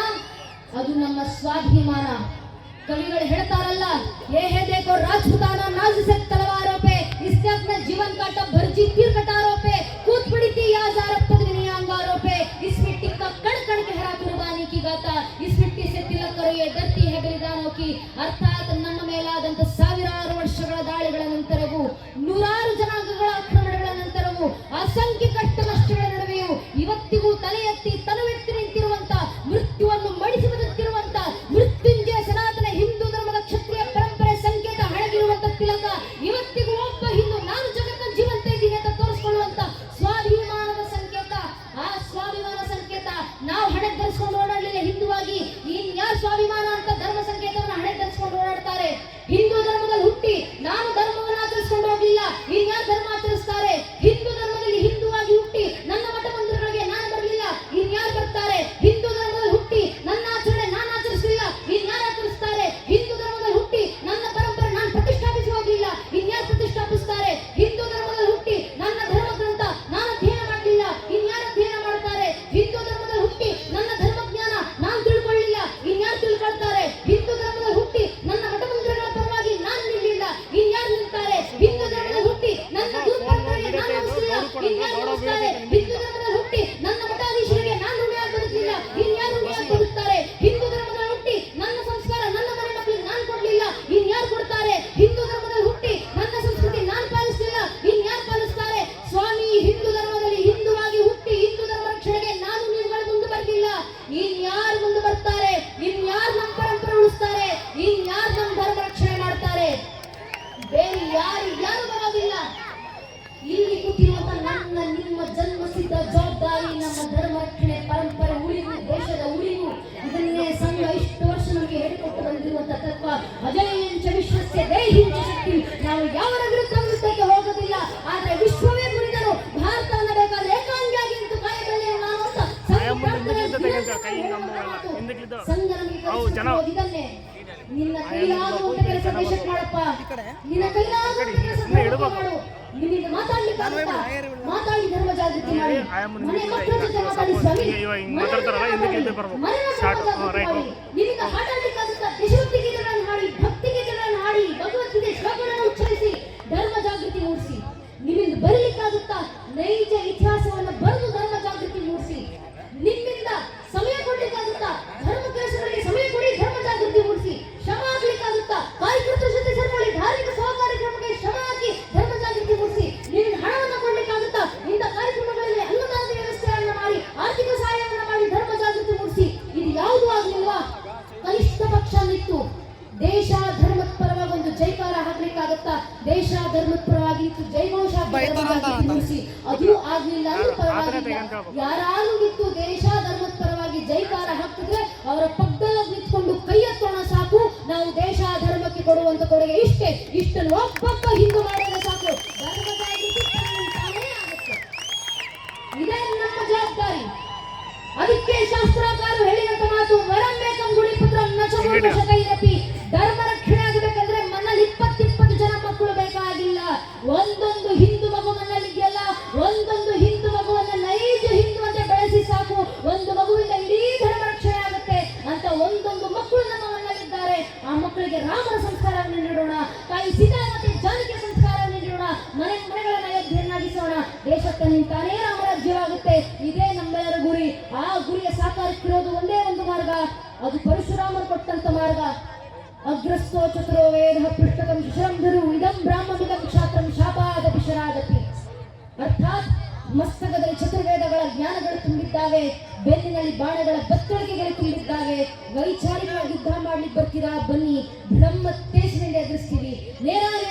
ಅದು ನಮ್ಮ ಸ್ವಾಭಿಮಾನ. ಕವಿಗಳು ಹೇಳ್ತಾರಲ್ಲ, ಏ ಹೇ ದೇಖೋ ರಾಜಪುತಾನ ನಾಜ್ ಸೆ ತಲವಾರೋं पे इससे अपना जीवन काटा भर्जी तीर कटारों पे कूद पड़ी थी यार पगनी अंगारों पे इस मिट्टी का कण कण गहरा कुर्बानी की गाथा इस मिट्टी से तिलक करो ये धरती है बलिदानों की. ಅರ್ಥಾತ್ ನಮ್ಮ ಮೇಲಾದಂತ ಸಾವಿರಾರು ವರ್ಷಗಳ ದಾಳಿಗಳ ನಂತರವೂ ನೂರಾರು ಜನಾಂಗಗಳ ಆಕ್ರಮಣಗಳ ನಂತರವೂ ಅಸಂಖ್ಯ ಕಷ್ಟ ನಷ್ಟಗಳ ನಡುವೆಯೂ ಇವತ್ತಿಗೂ ತಲೆ ಎತ್ತಿ ತನುವೆತ್ತಿ ನಿಂತಿರುವಂತ ಮೃತ್ಯುವನ್ನು ಮಡಿಸಿ ಬದುಕಿರುವಂತ ಮೃತ್ಯುಂಜಯ ಸನಾತನ ಹಿಂದೂ ಧರ್ಮದ ಕ್ಷತ್ರಿಯ ಪರಂಪರೆ ಸಂಕೇತ ಹಣಗಿರುವಂತ ತಿಲಕ ಇವತ್ತಿಗೂ ಒಬ್ಬ ಹಿಂದೂ ನಾನು ಜಗತ್ತ ಜೀವಂತ ಇದ್ದೀನಿ ಅಂತ ತೋರಿಸ್ಕೊಳ್ಳುವಂತ ಸ್ವಾಭಿಮಾನದ ಸಂಕೇತ. ಆ ಸ್ವಾಭಿಮಾನ ಸಂಕೇತ ನಾವು ಹಣೆ ಧರಿಸ್ಕೊಂಡು ಓಡಾಡಲಿಲ್ಲ ಹಿಂದುವಾಗಿ. ಇನ್ಯಾರು ಸ್ವಾಭಿಮಾನ ಅಂತ ಧರ್ಮ ಸಂಕೇತವನ್ನು ಹಣೆ ಧರಿಸ್ಕೊಂಡು ಓಡಾಡ್ತಾರೆ? ಹಿಂದೂ ಧರ್ಮದಲ್ಲಿ ಹುಟ್ಟಿ ನಾನು ಧರ್ಮವನ್ನು ಆಚರಿಸ್ಕೊಂಡು ಹೋಗ್ಲಿಲ್ಲ, ಇನ್ಯಾರು ಧರ್ಮ ಆಚರಿಸ್ತಾರೆ? ಹಿಂದೂ ಧರ್ಮದಲ್ಲಿ ಹಿಂದುವಾಗಿ ಹುಟ್ಟಿ ನನ್ನ ಮಠ ಮಂದಿರಗಳಿಗೆ ನಾನು ಬರಲಿಲ್ಲ, ಇನ್ಯಾರು ಬರ್ತಾರೆ? ಹಿಂದೂ ಧರ್ಮದಲ್ಲಿ ಹುಟ್ಟಿ ನನ್ನ ಆಚರಣೆ ನಾನು ಆಚರಿಸಲಿಲ್ಲ, ಇನ್ಯಾರು ಆಚರಿಸ್ತಾರೆ? ಹಿಂದೂ ಧರ್ಮದಲ್ಲಿ ಹುಟ್ಟಿ ನನ್ನ ಪರಂಪರೆ ನಾನು ಪ್ರತಿಷ್ಠಾಪಿಸಿ ಹೋಗ್ಲಿಲ್ಲ, ಇನ್ಯಾರು ಪ್ರತಿಷ್ಠಾಪಿಸ್ತಾರೆ? ಹಿಂದೂ ಧರ್ಮದಲ್ಲಿ ಹುಟ್ಟಿ ನನ್ನ ಧರ್ಮ ಗ್ರಂಥ ನಾನು ಅಧ್ಯಯನ ಮಾಡಲಿಲ್ಲ, ಇನ್ಯಾರು ಅಧ್ಯಯನ ಮಾಡ್ತಾರೆ? ಹಿಂದೂ ಧರ್ಮದಲ್ಲಿ ಹುಟ್ಟಿ ನನ್ನ ಧರ್ಮಜ್ಞಾನ ನಾನು ತಿಳ್ಕೊಳ್ಳಿಲ್ಲ, ಇನ್ಯಾರು ತಿಳ್ಕೊಳ್ತಾರೆ? ಹಿಂದೂ ಧರ್ಮದಲ್ಲಿ ಹುಟ್ಟಿ ನನ್ನ ಮಠ ಮಂದಿರಗಳ ಪರವಾಗಿ ನಾನು ನಿಲ್ಲಿಲ್ಲ, ಇನ್ಯಾರು ನಿಲ್ತಾರೆ? ಹಿಂದೂ ಧರ್ಮದಲ್ಲಿ ಹುಟ್ಟಿ ನನ್ನ ಗುರು ಪರಂಪರೆಗೆ ನಾನು ನಮಿಸಲಿಲ್ಲ, ಇನ್ಯಾರು ನಮಿಸ್ತಾರೆ? ಹಿಂದೂ ಧರ್ಮದಲ್ಲಿ ಹುಟ್ಟಿ ನನ್ನ ಮಠಾಧೀಶರಿಗೆ ನಾನು ಋಣಿಯಾಗಿ ಬದುಕಲಿಲ್ಲ, ಇನ್ಯಾರು ಋಣಿಯಾಗಿ ಬದುಕ್ತಾರೆ? ಹಿಂದೂ ಧರ್ಮದಲ್ಲಿ ಹುಟ್ಟಿ ನನ್ನ ಸಂಸ್ಕಾರ ನನ್ನ ಮನೆ ಮಕ್ಕಳಿಗೆ ನಾನು ಕೊಡ್ಲಿಲ್ಲ, ಇನ್ಯಾರು ಕೊಡ್ತಾರೆ? ಹಿಂದೂ ಧರ್ಮದಲ್ಲಿ ಹುಟ್ಟಿ ನನ್ನ ಸಂಸ್ಕೃತಿ ನಾನು ಪಾಲಿಸಲಿಲ್ಲ, ಇನ್ಯಾರು ಪಾಲಿಸ್ತಾರೆ? ಸ್ವಾಮಿ, ಹಿಂದೂ ಧರ್ಮದಲ್ಲಿ ಹಿಂದುವಾಗಿ ಹುಟ್ಟಿ ಹಿಂದೂ ಧರ್ಮ ರಕ್ಷಣೆಗೆ ನಾನು ನೀವುಗಳು ಮುಂದೆ ಬರ್ಲಿಲ್ಲ, ಇನ್ಯಾರು ಮುಂದೆ ಬರ್ತಾರೆ? ಇನ್ಯಾರು ನಮ್ಮ ಪರಂಪರೆ ಉಳಿಸ್ತಾರೆ? ಇನ್ಯಾರು ನಮ್ಮ ಧರ್ಮ ರಕ್ಷಣೆ ಮಾಡ್ತಾರೆ? ಬೇರೆ ಯಾರು ಬರೋದಿಲ್ಲ. ಇಲ್ಲಿ ಕೂತಿರುವಂತ ನನ್ನ ನಿಮ್ಮ ಜನ್ಮಸಿದ್ಧ ಜವಾಬ್ದಾರಿ ನಮ್ಮ ಧರ್ಮ ರಕ್ಷಣೆ, ಪರಂಪರೆ ಉಳಿವು, ದೇಶದ ಉಳಿವು. ಇದನ್ನೇ ಸಂಘ ಇಷ್ಟು ವರ್ಷ ನಮಗೆ ಹೇಳಿಕೊಟ್ಟು ಬಂದಿರುವಂತ ತತ್ವ. ಅಜಯಂಚ ವಿಶ್ವಸ್ಯ ದೇಹಿಂಚ ಶಕ್ತಿ. ನಾವು ಯಾವರ ವಿರುದ್ಧಕ್ಕೆ ಹೋಗೋದಿಲ್ಲ, ಆದ್ರೆ ವಿಶ್ವವೇ ಮುರಿದರು ಭಾರತ ಅನ್ನಬೇಕಾದ್ರೆ ಏಕಾಂಗಿಯಾಗಿ ನಿಂತು ಕಾಯದಲ್ಲಿ ನಾನು ಅಂತ ಸಂಘ ನಮಗೆ ಇದನ್ನೇ ನಿನ್ನ ಕೈಲಾಗುವಂತ ಕೆಲಸ ದೇಶಕ್ಕೆ ಮಾಡಪ್ಪ, ನಿನ್ನ ಕೈಲಾಗುವಂತ ಕೆಲಸ ಮಾಡು. ನಿಮಗೆ ಮಾತಾಡಿ ಧರ್ಮ ಜಾಗೃತಿ ಮಾಡಿ, ಮನೆ ಮಕ್ಕಳ ಜೊತೆ ಮಾತಾಡಿ ಸ್ವಾಮಿ, ನಿಮಗೆ ಹಾಡಾಡಲಿಕ್ಕಾಗುತ್ತಾ ದೇಶಭಕ್ತಿ ಗೀತೆಗಳನ್ನು ಹಾಡಿ, ಭಕ್ತಿ ಗೀತೆಗಳನ್ನು ಹಾಡಿ, ಭಗವದ್ಗೀತೆ ಶ್ಲೋಕಗಳನ್ನು ಉಚ್ಚರಿಸಿ ಧರ್ಮ ಜಾಗೃತಿ ಮೂಡಿಸಿ. ನಿಮ್ಮಿಂದ ಬರಲಿಕ್ಕಾಗುತ್ತಾ ನೈಜ ಇತಿಹಾಸವನ್ನು ಬರೆದು ಧರ್ಮ ಜಾಗೃತಿ ಮೂಡಿಸಿ. ನಿಮ್ಮಿಂದ ಸಮಯ ಕೊಡ್ಲಿಕ್ಕಾಗುತ್ತಾ ಧರ್ಮ ಕೆಲಸಗಳಿಗೆ ಸಮಯ ಕೊಡಿ, ಧರ್ಮ ಜಾಗೃತಿ ಮೂಡಿಸಿ. ಶ್ರಮ ಆಗ್ಲಿಕ್ಕಾಗುತ್ತಾ ಕಾರ್ಯಕರ್ತರ ಜೊತೆ ಸೇರ್ಕೊಳ್ಳಿ, ಧಾರ್ಮಿಕ ಸಹಕಾರ್ಯಕ್ರಮಕ್ಕೆ ಶ್ರಮ ಹಾಕಿ ಧರ್ಮ ಜಾಗೃತಿ ಮೂಡಿಸಿ. ನಿಮ್ಗೆ ಹಣವನ್ನು ಕೊಡ್ಲಿಕ್ಕಾಗುತ್ತಾ ಇಂಥ ಕಾರ್ಯಕ್ರಮಗಳಲ್ಲಿ ಅನ್ನದಾನದ ವ್ಯವಸ್ಥೆಯನ್ನು ಮಾಡಿ, ಆರ್ಥಿಕ ಸಹಾಯವನ್ನು ಮಾಡಿ ಧರ್ಮ ಜಾಗೃತಿ ಮೂಡಿಸಿ. ಇದು ಯಾವುದು ಆಗ್ಲಿಲ್ವಾ? ಕನಿಷ್ಠ ಪಕ್ಷ ನಿಂತು ದೇಶ ಧರ್ಮದ ಪರವಾಗಿ ಒಂದು ಜೈಕಾರ ಹಾಕ್ಲಿಕ್ಕಾಗತ್ತಾ? ದೇಶ ಧರ್ಮದ ಪರವಾಗಿ ನಿಂತು ಜೈಘೋಷ ಮೂಡಿಸಿ. ಅದು ಆಗ್ಲಿಲ್ಲ ಅಂದ್ರೆ ಪರವಾಗಿಲ್ಲ. ಯಾರಾದ್ರೂ ನಿಂತು ದೇಶ ಧರ್ಮದ ಪರವಾಗಿ ಜೈಕಾರ ಹಾಕಿದ್ರೆ ಅವರ ಪಕ್ಕದಲ್ಲಿ ನಿಂತ್ಕೊಂಡು ಕೈ ಎತ್ತೋಣ ಸಾಕು. ನಾವು ದೇಶ ಧರ್ಮಕ್ಕೆ ಕೊಡುವಂತ ಕೊಡುಗೆ ಇಷ್ಟೇ, ಇಷ್ಟನ್ನು ಒಬ್ಬೊಬ್ಬ ಹಿಂದೂ ಮಾಡಿದ್ರೆ ಸಾಕು, ಧರ್ಮ ಜಾಗೃತಿ ತಾನೇ ಆಗುತ್ತೆ. ಇದೇ ನಮ್ಮ ಜವಾಬ್ದಾರಿ. ಅದಕ್ಕೆ ಶಾಸ್ತ್ರಕಾರರು ಹೇಳಿದಂತ ಮಾತು, ವರಂ ಬೇಕಂ ಗುಡಿ ಪುತ್ರಂ ನ ಚಮೋಷಕೈರಪಿ. ಧರ್ಮ ರಕ್ಷಣೆ ಆಗಬೇಕಂದ್ರೆ ಮನೇಲಿ 20 ಜನ ಮಕ್ಕಳು ಬೇಕಾಗಿಲ್ಲ. ಒಂದೊಂದು ಹಿಂದೂ ಮಗು ಮನೆಯಲ್ಲಿದೆಯಲ್ಲ, ಒಂದೊಂದು ಹಿಂದೂ ಮಗುವನ್ನ ನೈಜ ಹಿಂದೂ ಅಂತ ಬೆಳೆಸಿ ಸಾಕು. ಒಂದು ಮಗುವಿಂದ ಇಡೀ ಧರ್ಮ ರಕ್ಷಣೆ ಆಗುತ್ತೆ ಅಂತ ಒಂದೊಂದು ಮಕ್ಕಳು ನಮ್ಮ ಮನೆಯಲ್ಲಿದ್ದಾರೆ. ಆ ಮಕ್ಕಳಿಗೆ ರಾಮನ ಸಂಸ್ಕಾರವನ್ನು ನೀಡೋಣ, ತಾಯಿ ಸೀತಾ ಮತ್ತೆ ಜಾನಕಿ ಸಂಸ್ಕಾರವನ್ನು ನೀಡೋಣ, ಮನೆಗಳನ್ನ ಅಯೋಧ್ಯೆಯನ್ನಾಗಿಸೋಣ. ದೇಶಕ್ಕೆ ನಿಂತಾನೇ ರಾಮರಾಜ್ಯವಾಗುತ್ತೆ. ಇದೇ ನಮ್ಮೆಲ್ಲರ ಗುರಿ. ಆ ಗುರಿಯ ಸಾಕಾರಕ್ಕಿರೋದು ಒಂದೇ ಒಂದು ಮಾರ್ಗ, ಅದು ಪರಶುರಾಮರು ಕೊಟ್ಟಂತ ಮಾರ್ಗ. ಅಗ್ರಸ್ಥೋ ಚತುರೋ ವೇದ ಪೃಷ್ಠಕಂ ಶಿಶರಂಧರು ಇದಂ ಬ್ರಾಹ್ಮಣಿಕಂ ಕ್ಷಾತ್ರಂ ಶಾಪಾದಪಿ ಶರಾದಪಿ. ಅರ್ಥಾತ್ ಮಸ್ತಕದಲ್ಲಿ ಚತುರ್ವೇದಗಳ ಜ್ಞಾನಗಳು ತುಂಬಿದ್ದಾವೆ, ಬೆನ್ನಿನಲ್ಲಿ ಬಾಣಗಳ ಬತ್ತಳಿಕೆಗಳು ತುಂಬಿದ್ದಾವೆ. ವೈಚಾರಿಕವಾಗಿ ಯುದ್ಧ ಮಾಡ್ಲಿಕ್ಕೆ ಬರ್ತೀರಾ ಬನ್ನಿ, ಬ್ರಹ್ಮ ತೇಜಿನಿಂದ ಎದುರಿಸ್ತೀವಿ. ನೇರ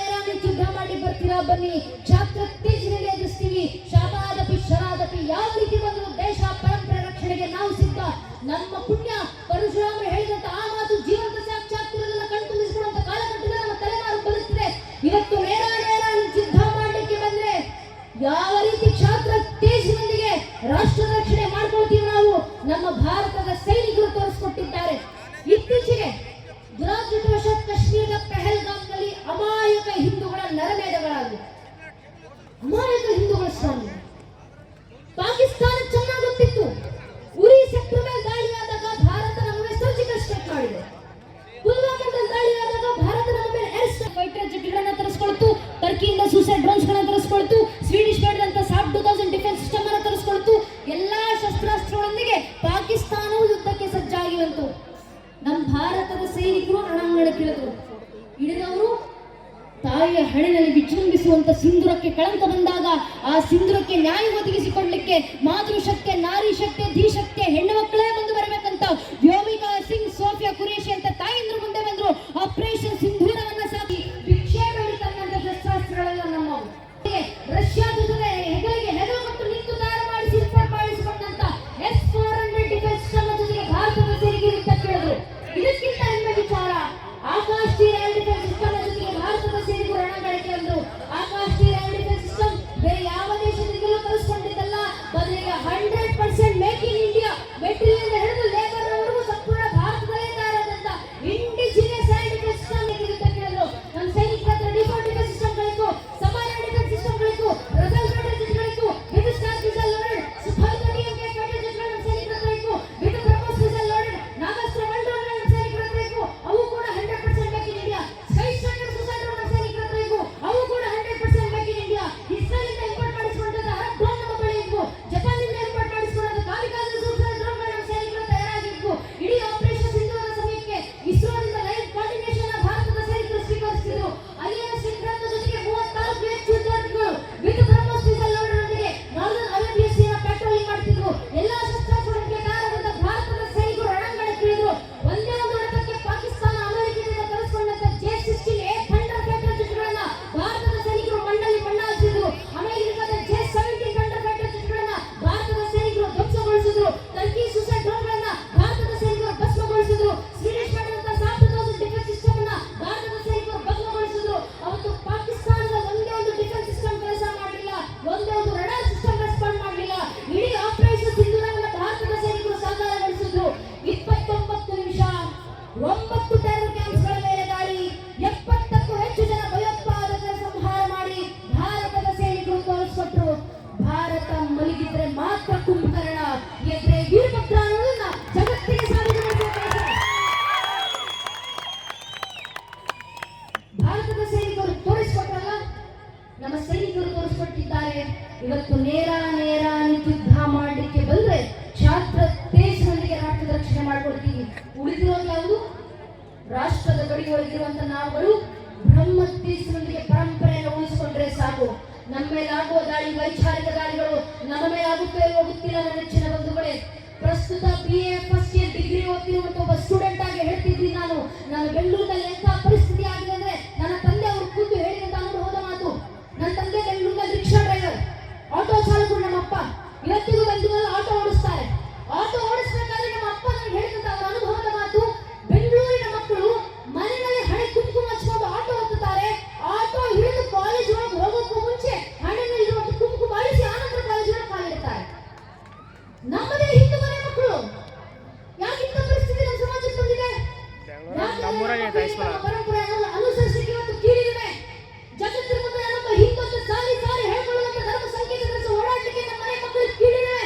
ನಿಂತು ಯುದ್ಧ ಮಾಡ್ಲಿಕ್ಕೆ ಬರ್ತೀರಾ ಬನ್ನಿ, ಕ್ಷಾತ್ರ ತೇಜಿನಿಂದ ಎದುರಿಸ್ತೀವಿ. ಶಾಪಾದಪಿ ಶರಾದಪಿ. ಯಾವ ರೀತಿ ಬಂದರೂ ದೇಶ ಪರಂಪರೆ ರಕ್ಷಣೆಗೆ ನಾವು ಸಿದ್ಧ. ನಮ್ಮ ಪುಣ್ಯ ಪರಶುರಾಮರು ಹೇಳಿದಂತ ಆ ಮಾತು ಜೀವಂತ ಸಾಕ್ಷಾತ್ಕಾರವನ್ನು ಕಣ್ತುಂಬಿಸಿಕೊಳ್ಳುವಂತ ಕಾಲಘಟ್ಟದಲ್ಲಿ ನಮ್ಮ ತಲೆಮಾರು ಬದುಕ್ತಿದೆ. ಇವತ್ತು ನೇರ ಯುದ್ಧ ಮಾಡಲಿಕ್ಕೆ ಬಂದ್ರೆ ಯಾವ ರೀತಿ ಕ್ಷಾತ್ರ ತೇಜಿನೊಂದಿಗೆ ರಾಷ್ಟ್ರ ರಕ್ಷಣೆ ಮಾಡ್ಕೊಳ್ತೀವಿ ನಾವು ನಮ್ಮ ಭಾರತದ ಸೈನಿಕರು ತೋರಿಸ್ಕೊಟ್ಟಿದ್ದಾರೆ. ಇತ್ತೀಚೆಗೆ ದುರಾದೃಷ್ಟವಶಾತ್ ಕಾಶ್ಮೀರದ ಪೆಹಲ್ಗಾಮ್ನಲ್ಲಿ ಅಮಾಯಕ ಹಿಂದೂಗಳ ನರಮೇಧಗಳಾಗಿವೆ. ಅಮಾಯಕ ಹಿಂದೂಗಳ ಸ್ವಾಮಿ ಪಾಕಿಸ್ತಾನ ಚೆನ್ನಾಗಿ ಗೊತ್ತಿತ್ತು. ಉರಿ ಸೆಕ್ಟರ್ ಮೇಲೆ ದಾಳಿಯಾದಾಗ ಭಾರತ ನಮ್ಮ ಮೇಲೆ ಸರ್ಜಿಕಲ್ ಸ್ಟ್ರೈಕ್ ಮಾಡಿದೆ. ಪುಲ್ವಾಮಾದಲ್ಲಿ ದಾಳಿಯಾದಾಗ ಭಾರತ ನಮ್ಮ ಮೇಲೆ ಏರ್ ಸ್ಟ್ರೈಕ್ ಫೈಟರ್ ಜೆಟ್ಗಳನ್ನು ತರಿಸ್ಕೊಳ್ತು. ಟರ್ಕಿಯಿಂದ ಸೂಸೈಡ್ ಡ್ರೋನ್ಸ್ ಗಳನ್ನ ತರಿಸ್ಕೊಳ್ತು. ಸ್ವೀಡಿಷ್ ಮಾಡಿದಂತ ಸಾಫ್ 2000 ಡಿಫೆನ್ಸ್ ಸಿಸ್ಟಮ್ ಅನ್ನು ತರಿಸ್ಕೊಳ್ತು. ಎಲ್ಲಾ ಶಸ್ತ್ರಾಸ್ತ್ರಗಳೊಂದಿಗೆ ಪಾಕಿಸ್ತಾನವು ಯುದ್ಧಕ್ಕೆ ಸಜ್ಜಾಗಿವಂತು. ನಮ್ಮ ಭಾರತದ ಸೈನಿಕರು ರಣಾಂಗಣಕ್ಕಿಳಿದರು. ಇಳಿದವರು ತಾಯಿಯ ಹಣೆಯಲ್ಲಿ ವಿಜೃಂಭಿಸುವಂತ ಸಿಂಧೂರಕ್ಕೆ ಕಳಂಕ ಬಂದಾಗ ಆ ಸಿಂಧೂರಕ್ಕೆ ನ್ಯಾಯ ಒದಗಿಸಿಕೊಡ್ಲಿಕ್ಕೆ ಮಾತೃಶಕ್ತಿ, ನಾರಿ ಶಕ್ತಿ, ಧೀಶಕ್ತಿ ಹೆಣ್ಣು ಮಕ್ಕಳೇ ಮುಂದೆ ಬರಬೇಕಂತ ವ್ಯೋಮಿಕಾ ಸಿಂಗ್, ಸೋಫಿಯಾ ಕುರೇಶಿ ಅಂತ ತಾಯಿಂದ್ರು ಮುಂದೆ ಬಂದ್ರು. ಆಪರೇಷನ್ ಸಿಂಧೂರವನ್ನ ಸಾಕಿ ಭಿಕ್ಷೆ ಬೇಡಿ ತನ್ನಂತ ಶಸ್ತ್ರಾಸ್ತ್ರಗಳೆಲ್ಲ ನಮ್ಮವು. ರಷ್ಯಾದ ಜೊತೆ ಹೆಗಲಿಗೆ ಹೆಗಲು ಕೊಟ್ಟು ನಿಂತು ತಯಾರು ಮಾಡಿ ಸಿದ್ಧಪಡಿಸಿಕೊಂಡಂತ S-400 ಡಿಫೆನ್ಸ್ ಸಿಸ್ಟಮ್ ಜೊತೆಗೆ ಭಾರತದ ಸೇನೆಗೆ ಯುದ್ಧ ಕೇಳಿದ್ರು. ಇದಕ್ಕಿಂತ ಹೆಮ್ಮೆ ವಿಚಾರ Akash T air defence system ಜೊತೆಗೆ ಭಾರತದ ಸೇನೆಗೂ ರಣಗಾರಿಕೆ ಅಂದ್ರು. Akash T air defence system ಬೇರೆ ಯಾವ ದೇಶದಿಂದಲೂ ತರಿಸಿಕೊಂಡಿದ್ದಲ್ಲ, ಬದಲಿಗೆ 100% ಮೇಕ್ ಇನ್ ಇಂಡಿಯಾ, ಮೆಟೀರಿಯಲ್ ಹಿಡಿದು ಲೇಬರ್ ವರೆಗೂ ಸಂಪೂರ್ಣ ಭಾರತದಲ್ಲೇ ತಯಾರಾದಂತ ಇಂಡಿಜಿನಿಯಸ್ ಏರ್ ಡಿಫೆನ್ಸ್ ಸಿಸ್ಟಮ್ ಯುದ್ಧ ಕೇಳಿದ್ರು. ನಮ್ಮ ಸೈನಿಕರ ಹತ್ರ ಡಿಫಾಲ್ಟ್ ಡಿಫೆನ್ಸ್ ಸಿಸ್ಟಮ್ ಗಳಿಗೂ, ಸಮಾನ ಡಿಫೆನ್ಸ್ ಸಿಸ್ಟಮ್ ಗಳಿಗೂ, ರಫೇಲ್ ಫೈಟರ್ ಜೆಟ್ ಗಳಿಗೂ, with star missile loaded Sukhoi 30MK fighter jet ಗಳು ನಮ್ಮ ಸೈನಿಕರ ಹತ್ರ ಇತ್ತು. With BrahMos missile loaded Nagastra 1 drone ನಮ್ಮ ಸೈನಿಕರ ಹತ್ರ ಇತ್ತು. ಅವು ಕೂಡ 100% make in India. Sky striker suicide drone ನಮ್ಮ ಸೈನಿಕರ ಹತ್ರ ಇತ್ತು. ಅವು ಕೂಡ 100% ಮೇಕ್ ಇನ್ ಇಂಡಿಯಾ. ಇಸ್ರೇಲ್ ಇಂದ ಇಂಪೋರ್ಟ್ ಮಾಡಿಸಿಕೊಂಡಂತ ಅರಬ್ ಡ್ರೋನ್ ನಮ್ಮ ಬಳಿ ಇತ್ತು. ಜಪಾನ್ ಇಂದ ಇಂಪೋರ್ಟ್ ಮಾಡಿಸಿಕೊಂಡಂತ ಕಾಮಿಕಾಜೆ ಸುಸೈಡ್ ಡ್ರೋನ್ ಗಳು ನಮ್ಮ ಸೈನಿಕರ ತಯಾರಾಗಿತ್ತು. ಇಡೀ ಆಪರೇಷನ್ ಸಿಂಧೂರದ ಸಮಯಕ್ಕೆ ಇಸ್ರೋದಿಂದ ಲೈವ್ ಕೋಆರ್ಡಿನೇಷನ್ ಭಾರತದ ಸೈನಿಕರು ಸ್ವೀಕರಿಸಿದ್ರು. ಐಎನ್ಎಸ್ ವಿಕ್ರಾಂತ್ ಜೊತೆಗೆ 36 ಹೆಚ್ಚು ಯುದ್ಧಗಳು ವಿತ್ ಬ್ರಹ್ಮೋಸ್ ಮಿಸೈಲ್ ಲೋಡೆಡ್ನೊಂದಿಗೆ ನಾರ್ದರ್ನ್ ಅರೇಬಿಯಾ ಸೀನ ಪ್ಯಾಟ್ರೋಲಿಂಗ್ ಮಾಡ್ತಿದ್ರು. ಎಲ್ಲಾ ಶಸ್ತ್ರಾಸ್ತ್ರಗಳಿಗೆ ತಯಾರಾದಂತ ಭಾರತದ ಸೈನಿಕರು ರಣಾಂಗಣಕ್ಕಿಳಿದ್ರು. ಒಂದೇ ಒಂದು ಹೊಡೆತಕ್ಕೆ ಪಾಕಿಸ್ತಾನ ಅಮೆರಿಕದಿಂದ ತರಿಸಿಕೊಂಡಂತ J-16A ಥಂಡರ್ ಫೈಟರ್ ಜೆಟ್ಗಳನ್ನ ಭಾರತದ ಸೈನಿಕರು ಮಣ್ಣಲ್ಲಿ ಮಣ್ಣಾಯಿಸಿದ್ರು. ಅಮೆರಿಕದ J-17 ಥಂಡರ್ ಫೈಟರ್ ಜೆಟ್ಗಳನ್ನ ಭಾರತದ ಸೈನಿಕರು ಧ್ವಂಸಗೊಳಿಸಿದ್ರು. ಟರ್ಕಿ ಸುಸೈಡ್ ಡ್ರೋನ್ಗಳನ್ನ ಭಾರತದ ಸೈನಿಕರು ಭಸ್ಮಗೊಳಿಸಿದ್ರು. ಸ್ವೀಡಿಷ್ ಮಾಡಿದಂತ ಸಾಫ್ 2000 ಡಿಫೆನ್ಸ್ ಸಿಸ್ಟಮ್ ಅನ್ನ ಭಾರತದ ಸೈನಿಕರು ಭಸ್ಮಗೊಳಿಸಿದ್ರು. ಅವತ್ತು ಪಾಕಿಸ್ತಾನದ ಒಂದೇ ಒಂದು ಡಿಫೆನ್ಸ್ ಸಿಸ್ಟಮ್ ಕೆಲಸ ಮಾಡಲಿಲ್ಲ, ಒಂದೇ ಒಂದು ರಡಾರ್ ಸಿಸ್ಟಮ್ ರೆಸ್ಪಾಂಡ್ ಮಾಡಲಿಲ್ಲ. ಇಡೀ ಆಪರೇಷನ್ ಸಿಂಧೂರವನ್ನ ಭಾರತದ ಸೈನಿಕರು ಸಾಕಾರಗೊಳಿಸಿದ್ರು. 29 ನಿಮಿಷ 9 ಟೆರರ್ ಕ್ಯಾಂಪ್ಸ್ಗಳ ಮೇಲೆ ದಾಳಿ, 70ಕ್ಕೂ ಹೆಚ್ಚು ಜನ ಭಯೋತ್ಪಾದಕರ ಸಂಹಾರ ಮಾಡಿ ಭಾರತದ ಸೈನಿಕರು ತೋರಿಸ್ಕೊಟ್ರು. ಭಾರತ ಮಲಗಿದ್ರೆ ಮಾತ್ರ ಕುಂಭಕರ್ಣ, ಎದ್ರೆ ವೀರಭದ್ರ ಅನ್ನೋದನ್ನ ಜಗತ್ತಿಗೆ ಸಾಬೀತುಪಡಿಸಬೇಕು. ಭಾರತದ ಸೈನಿಕರು ತೋರಿಸ್ಕೊಟ್ರಲ್ಲ, ನಮ್ಮ ಸೈನಿಕರು ತೋರಿಸ್ಕೊಟ್ಟಿದ್ದಾರೆ. ಇವತ್ತು ನೇರ ಯುದ್ಧ ಮಾಡಲಿಕ್ಕೆ ಬಂದ್ರೆ ಛಾತ್ರ ದೇಶದೊಂದಿಗೆ ರಾಷ್ಟ್ರದ ರಕ್ಷಣೆ ಮಾಡ್ಕೊಳ್ತೀವಿ. ಉಳಿದಿರೋದು ಯಾವುದು? ರಾಷ್ಟ್ರದ ಗಡಿ ಒಳಗಿರುವಂತ ನಾವುಗಳು ಬ್ರಹ್ಮದೇಶದೊಂದಿಗೆ ಪರಂಪರೆಯನ್ನು ಉಳಿಸಿಕೊಂಡ್ರೆ ಸಾಕು. ನಮ್ಮ ಮೇಲೆ ಆಗುವ ದಾಳಿ, ವೈಚಾರಿಕ ದಾಳಿಗಳು ನಮ್ಮ ಮೇಲೆ ಆಗುತ್ತೋ ಇಲ್ವೋ ಗೊತ್ತಿಲ್ಲ. ನನ್ನ ನೆಚ್ಚಿನ ಬಂಧುಗಳೇ, ಪ್ರಸ್ತುತ BA ಫಸ್ಟ್ ಇಯರ್ ಡಿಗ್ರಿ ಓದ್ತಿರುವಂತ ಒಬ್ಬ ಸ್ಟೂಡೆಂಟ್ ಆಗಿ ಹೇಳ್ತಿದ್ದೀನಿ ನಾನು ಬೆಂಗಳೂರಿನಲ್ಲಿ ಎಂತ ಪರಿಸ್ಥಿತಿ ಆಗಿದೆ ಅಂದ್ರೆ, ನನ್ನ ತಂದೆ ಅವರು ಖುದ್ದು ಹೇಳಿದಂತ ಅನುಭವದ ಮಾತು. ನನ್ನ ತಂದೆ ಬೆಂಗಳೂರಿನಲ್ಲಿ ರಿಕ್ಷಾ ಡ್ರೈವರ್, ಆಟೋ ಚಾಲಕರು. ನಮ್ಮಪ್ಪ ಇವತ್ತಿಗೂ ಬೆಂಗಳೂರಲ್ಲಿ ಆಟೋ ಓಡಿಸ್ತಾರೆ. ಆಟೋ ಓಡಿಸ್ಬೇಕಾದ್ರೆ ನಮ್ಮ ಅಪ್ಪ ನನಗೆ ಹೇಳಿದಂತ ಅವರ ಅನುಭವದ ಮಾತು, ಬೆಂಗಳೂರಿನ ಮಕ್ಕಳು ಮನೆಯಲ್ಲಿ ಹಣೆ ಕುಂಕುಮ ಹಚ್ಕೊಂಡು ಆಟೋ ಹತ್ತುತ್ತಾರೆ. ಆಟೋ ಹಿಡಿದು ಕಾಲೇಜ್ ಒಳಗೆ ಹೋಗೋಕ್ಕೂ ಮುಂಚೆ ಹಣೆಯಲ್ಲಿರುವಂತ ಕುಂಕುಮ ಅಳಿಸಿ ಆನಂತರ ಕಾಲೇಜ್ ಒಳಗೆ ಕಾಲಿಡ್ತಾರೆ. ನಮ್ಮದೇ ಹಿಂದೂ ಮನೆ ಮಕ್ಕಳು ಯಾಕೆ ಇಂಥ ಪರಿಸ್ಥಿತಿ ನಮ್ಮ ಸಮಾಜಕ್ಕೆ ಬಂದಿದೆ? ಪರಂಪರೆಯನ್ನು ಅನುಸರಿಸಲಿಕ್ಕೆ ಇವತ್ತು ಕೀಳಿವೆ. ಜಗತ್ತಿನ ಮುಂದೆ ನಮ್ಮ ಹಿಂದೂ ಸಾರಿ ಹೇಳ್ಕೊಳ್ಳುವಂತ ಧರ್ಮ ಸಂಕೇತ ಓಡಾಡಲಿಕ್ಕೆ ನಮ್ಮ ಮನೆ ಮಕ್ಕಳು ಕೀಳಿವೆ.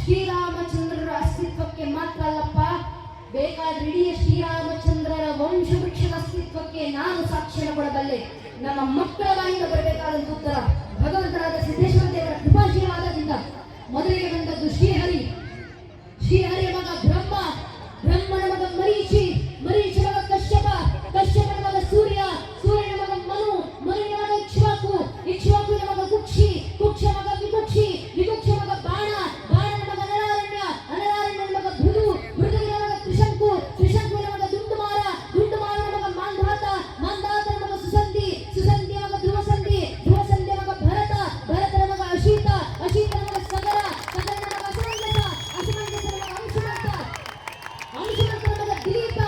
ಶ್ರೀರಾಮಚಂದ್ರರ ಅಸ್ತಿತ್ವಕ್ಕೆ ಮಾತ್ರ ಅಲ್ಲಪ್ಪ, ಬೇಕಾದ್ರೆ ಇಡೀ ಶ್ರೀರಾಮಚಂದ್ರರ ವಂಶವೃಕ್ಷದ ಅಸ್ತಿತ್ವಕ್ಕೆ ನಾನು ಸಾಕ್ಷ್ಯ ಕೊಡಬಲ್ಲೆ. ನಮ್ಮ ಮಕ್ಕಳ ಬಾಯಿಂದ ಬರಬೇಕಾದಂತ ಉತ್ತರ ಭಗವಂತರಾದ ಸಿದ್ದೇಶ್ವರ ದೇವರ ಕೃಪಾಶೀರ್ವಾದದಿಂದ. ಮೊದಲಿಗೆ ಬಂದದ್ದು ಶ್ರೀಹರಿ. ಶ್ರೀಹರಿಯ ಮಗ ಬ್ರಹ್ಮ, ಬ್ರಹ್ಮನ ಮಗ ಮರೀಚಿ, ಮರೀಚಿಯ ಮಗ ಕಶ್ಯಪ, ಕಶ್ಯಪನ ಮಗ ಸೂರ್ಯ, ಸೂರ್ಯನ ಮಗ ಮನು, ಮನುವಿನ ಮಗ ಇಕ್ಷ್ವಾಕು, ಇಕ್ಷ್ವಾಕುವಿನ ಮಗ ಕುಕ್ಷಿ, ಕುಕ್ಷ ಮಗ ವಿಕುಕ್ಷಿ, ವಿಕುಕ್ಷ ಮಗ ಬಾಣ, ಬಾಣನ ಮಗ ಅನಲಾರಣ್ಯ, ಅನಲಾರಣ್ಯನ ಮಗ ಭೃದು, ಭೃದುವಿನ ಮಗ ತ್ರಿಶಂಕು, ತ್ರಿಶಂಕುವಿನ ಮಗ ದುಂಡುಮಾರ, ದುಂಡುಮಾರನ ಮಗ ಮಾಂಧಾತ, ಮಾಂಧಾತನ ಮಗ ಸುಸಂಧಿ, ಸುಸಂಧಿಯ ಮಗ ಧ್ರುವಸಂಧಿ, ಧ್ರುವಸಂಧಿಯ ಮಗ ಭರತ, ಭರತನ ಮಗ ಅಶೀತ, ಅಶೀತನ ಮಗ ಸಗರ, ಸಗರನ ಮಗ ಅಸಮಂಜಸ, ಅಸಮಂಜಸನ ಮಗ ಅಂಶುಮಂತ, ಅಂಶುಮಂತನ ಮಗ ದಿಲೀಪ,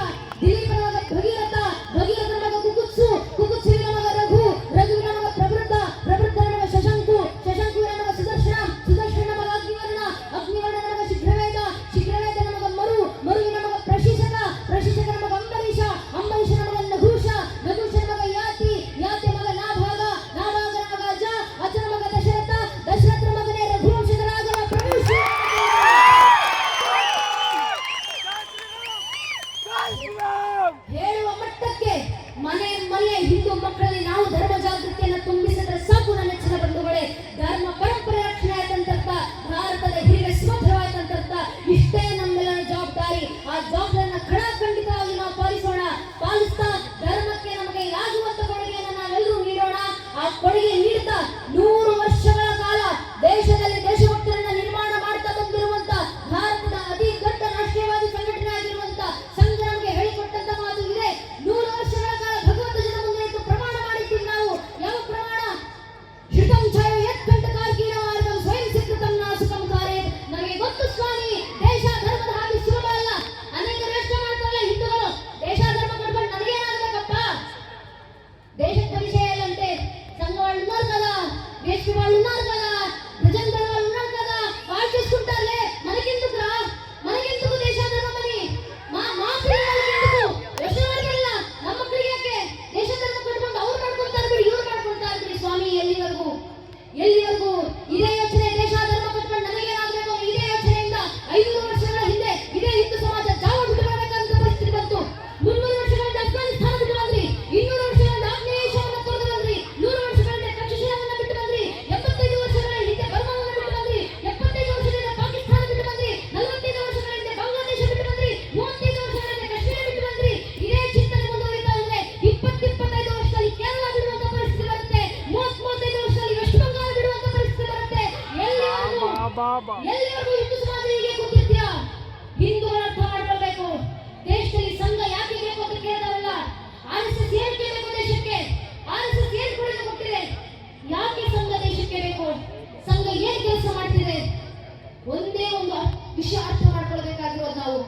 ದಿಲೀಪನ ಮಗ ಭಗೀರಥ, ಭಗೀರಥನ ಮಗ ಕುಕುತ್ಸು, ಕುಕುತ್ಸುವಿನ ಮಗ ರಘು, ರಘುವಿನ ಮಗ ಪ್ರವೃದ್ಧ, ಪ್ರವೃದ್ಧನ ಮಗ ಶಶಂಕು, ಶಶಂಕುವಿನ ಮಗ ಸುದರ್ಶನ, ಸುದರ್ಶನ ಮಗ ಅಗ್ನಿವರ್ಣ, ಅಗ್ನಿವರ್ಣನ ಮಗ ಶೀಘ್ರವೇದ, ಶೀಘ್ರವೇದನ ಮಗ ಮರು, ಮರುವಿನ ಮಗ ಪ್ರಶಿಶಕ, ಪ್ರಶಿಶಕನ ಮಗ ಅಂಬರೀಷ, ಅಂಬರೀಷನ ಮಗ ನಹುಷ, ನಹುಷನ ಮಗ ಯಾತಿ, ಯಾತಿ ಮಗ ನಾಭಾಗ, ನಾಭಾಗನ ಮಗ ಅಜ, ಅಜನ ಮಗ ದಶರಥ, ದಶರಥನ ಮಗನೇ ರಘುವಂಶದ ರಾಜನ ಪ್ರಭು ಶ್ರೀ. ಹೇಳುವ ಮಟ್ಟಕ್ಕೆ ಮನೆ ಮನೆಯ ಹಿಂದೂ ಮಕ್ಕಳಲ್ಲಿ ನಾವು ಧರ್ಮ ಜಾಗೃತಿಯನ್ನು ತುಂಬಿಸಿದ್ರೆ ಸಾಕು ನನ್ನ ನೆಚ್ಚಿನ ಬಂಧುಗಳೇ. ಧರ್ಮ ಪರಂಪರೆ ರಕ್ಷಣೆ ಆಯ್ತಂತ ಭಾರತದ ಹಿರಿಮೆ ಸುಭದ್ರವಾಯ್ತಂತ ಇಷ್ಟೇ ನಮ್ಮೆಲ್ಲರ ಜವಾಬ್ದಾರಿ. ಆ ಜವಾಬ್ದಾರಿಯನ್ನು ಖಡಾಖಂಡಿತವಾಗಿ ನಾವು ಪಾಲಿಸೋಣ. ಪಾಲಿಸ್ತಾ ಧರ್ಮಕ್ಕೆ ನಮಗೆ ಆಗುವಂತ ಕೊಡುಗೆಯನ್ನು ನಾವೆಲ್ಲರೂ ನೀಡೋಣ. ಆ ಕೊಡುಗೆ ನೀಡ್ತಾ 100 ವರ್ಷಗಳ ಕಾಲ ದೇಶದಲ್ಲಿ ದೇಶಭಕ್ತರನ್ನ ನಿರ್ಮಾಣ ಮಾಡ್ತಾ ಬಂದಿರುವಂತ ಭಾರತದ ಅತಿ ದೊಡ್ಡ ರಾಷ್ಟ್ರೀಯವಾದಿ ಸಂಘಟನೆ ಆಗಿರುವಂತ ಸಂಘ ನಮಗೆ ಹೇಳಿಕೊಟ್ಟಂತ ಮಾತು ಇದೆ. 100 ವರ್ಷಗಳ ಕಾಲ ಭಗವಂತ ಜನ ಮುಂದೆ ಇಟ್ಟು ಪ್ರಮಾಣ ಮಾಡಿದ್ದೀವಿ ನಾವು. ಯಾವ ಪ್ರಮಾಣ? ಶ್ರುತಂ ಛಾಯ ಯತ್ಕಂಠಕಾರ್ಕೀಣ ಮಾರ್ಗಂ ಸ್ವಯಂ ಸಿದ್ಧತಂ ನಾಸುಕಂ ಕಾರೇತ್. ನಮಗೆ ಗೊತ್ತು ಸ್ವಾಮಿ, ದೇಶ ಧರ್ಮದ ಹಾಗೆ ಸುಲಭ ಅಲ್ಲ. ಅನೇಕರು ಯೋಚನೆ ಮಾಡ್ತಾರಲ್ಲ ಹಿಂದೂಗಳು, ದೇಶ ಧರ್ಮ ಕಟ್ಕೊಂಡು ನನಗೇನಾಗಬೇಕಪ್ಪ, ದೇಶದ ವಿಷಯ ಇಲ್ಲಂತೆ, సంఘ వాళ్ళు ఉన్నారు కదా, వేసి వాళ్ళు ఉన్నారు కదా, ప్రజల వాళ్ళు ఉన్నారు కదా, వాళ్ళు చేసుకుంటారులే, మనకెందుకురా, మనకెందుకు దేశాధర్మని, మా పిల్లలకి ఎందుకు ಯೋಚನೆ ನಮ್ಮ ಮಕ್ಕಳಿಗೆ ಯಾಕೆ ದೇಶಧರ್ಮ ಕಟ್ಕೊಂಡು ಅವ್ರು ಮಾಡ್ಕೊಳ್ತಾರೆ ಬಿಡಿ, ಇವ್ರು ಮಾಡ್ಕೊಳ್ತಾರೆ ಬಿಡಿ. ಸ್ವಾಮಿ ಎಲ್ಲಿವರೆಗೂ ಎಲ್ಲಿವರೆಗೂ ಇದೇ ಯೋಚನೆ, ದೇಶಧರ್ಮ ಕಟ್ಕೊಂಡು ನನಗೇನಾಗಬೇಕು ಇದೇ ಯೋಚನೆಯಿಂದ 500 ವರ್ಷಗಳ ಹಿಂದೆ ಇದೇ ಹಿಂದೂ ಸಮಾಜ ಜಾವ ಬಿಟ್ಟು ಬರಬೇಕಂತ ಪರಿಸ್ಥಿತಿ ಬಂತು. 300 ವರ್ಷಗಳಿಂದ ಅಫ್ಘಾನಿಸ್ತಾನ ಬಿಟ್ಟು ಬಂದ್ರಿ, 200 ವರ್ಷಗಳಿಂದ ಆಗ್ನೇಯ ಏಷ್ಯಾವನ್ನು ತೊರೆದು ಬಂದ್ರಿ, 100 ವರ್ಷಗಳಿಂದ ಕಕ್ಷಶಿಲಾವನ್ನು ಬಿಟ್ಟು ಬಂದ್ರಿ, 75 ವರ್ಷಗಳ ಹಿಂದೆ ಬರ್ಮಾವನ್ನು ಬಿಟ್ಟು ಬಂದ್ರಿ, 75 ವರ್ಷಗಳಿಂದ ಪಾಕಿಸ್ತಾನ ಬಿಟ್ಟು ಬಂದ್ರಿ, 45 ವರ್ಷಗಳಿಂದ ಬಾಂಗ್ಲಾದೇಶ ಬಿಟ್ಟು ಬಂದ್ರಿ, 35 ವರ್ಷಗಳಿಂದ ಕಾಶ್ಮೀರ ಬಿಟ್ಟು ಬಂದ್ರಿ. ಇದೇ ಚಿಂತನೆ ಮುಂದುವರಿತಾ ಹೋದ್ರೆ 20-25 ವರ್ಷದಲ್ಲಿ ಕೇರಳ ಬಿಡುವಂತ ಪರಿಸ್ಥಿತಿ ಬರುತ್ತೆ, 30-35 ವರ್ಷದಲ್ಲಿ ವೆಸ್ಟ್ ಬಂಗಾಳ ಬಿಡುವಂತ ಪರಿಸ್ಥಿತಿ ಬರುತ್ತೆ. ಎಲ್ಲಿವರೆಗೂ ಹಿಂದೂ ಸಮಾಜ ಹೀಗೆ ಕೂತಿರ್ತೀರಾ? ಹಿಂದೂಗಳ ಅರ್ಥ ಮಾಡ್ಕೊಳ್ಬೇಕು. ದೇಶದಲ್ಲಿ ಸಂಘ ಯಾಕೆ ಬೇಕು ಅಂತ ಕೇಳಿದಾರಲ್ಲ, RSS ಏನಕ್ಕೆ ಬೇಕು ದೇಶಕ್ಕೆ? RSS ಏನ್ ಕೊಡುಗೆ ಕೊಟ್ಟಿದೆ? ಯಾಕೆ ಸಂಘ ದೇಶಕ್ಕೆ ಬೇಕು? ಸಂಘ ಏನ್ ಕೆಲಸ ಮಾಡ್ತಿದೆ? ಒಂದೇ ಒಂದು ವಿಷಯ ಅರ್ಥ ಮಾಡ್ಕೊಳ್ಬೇಕಾಗಿರೋದು ನಾವು.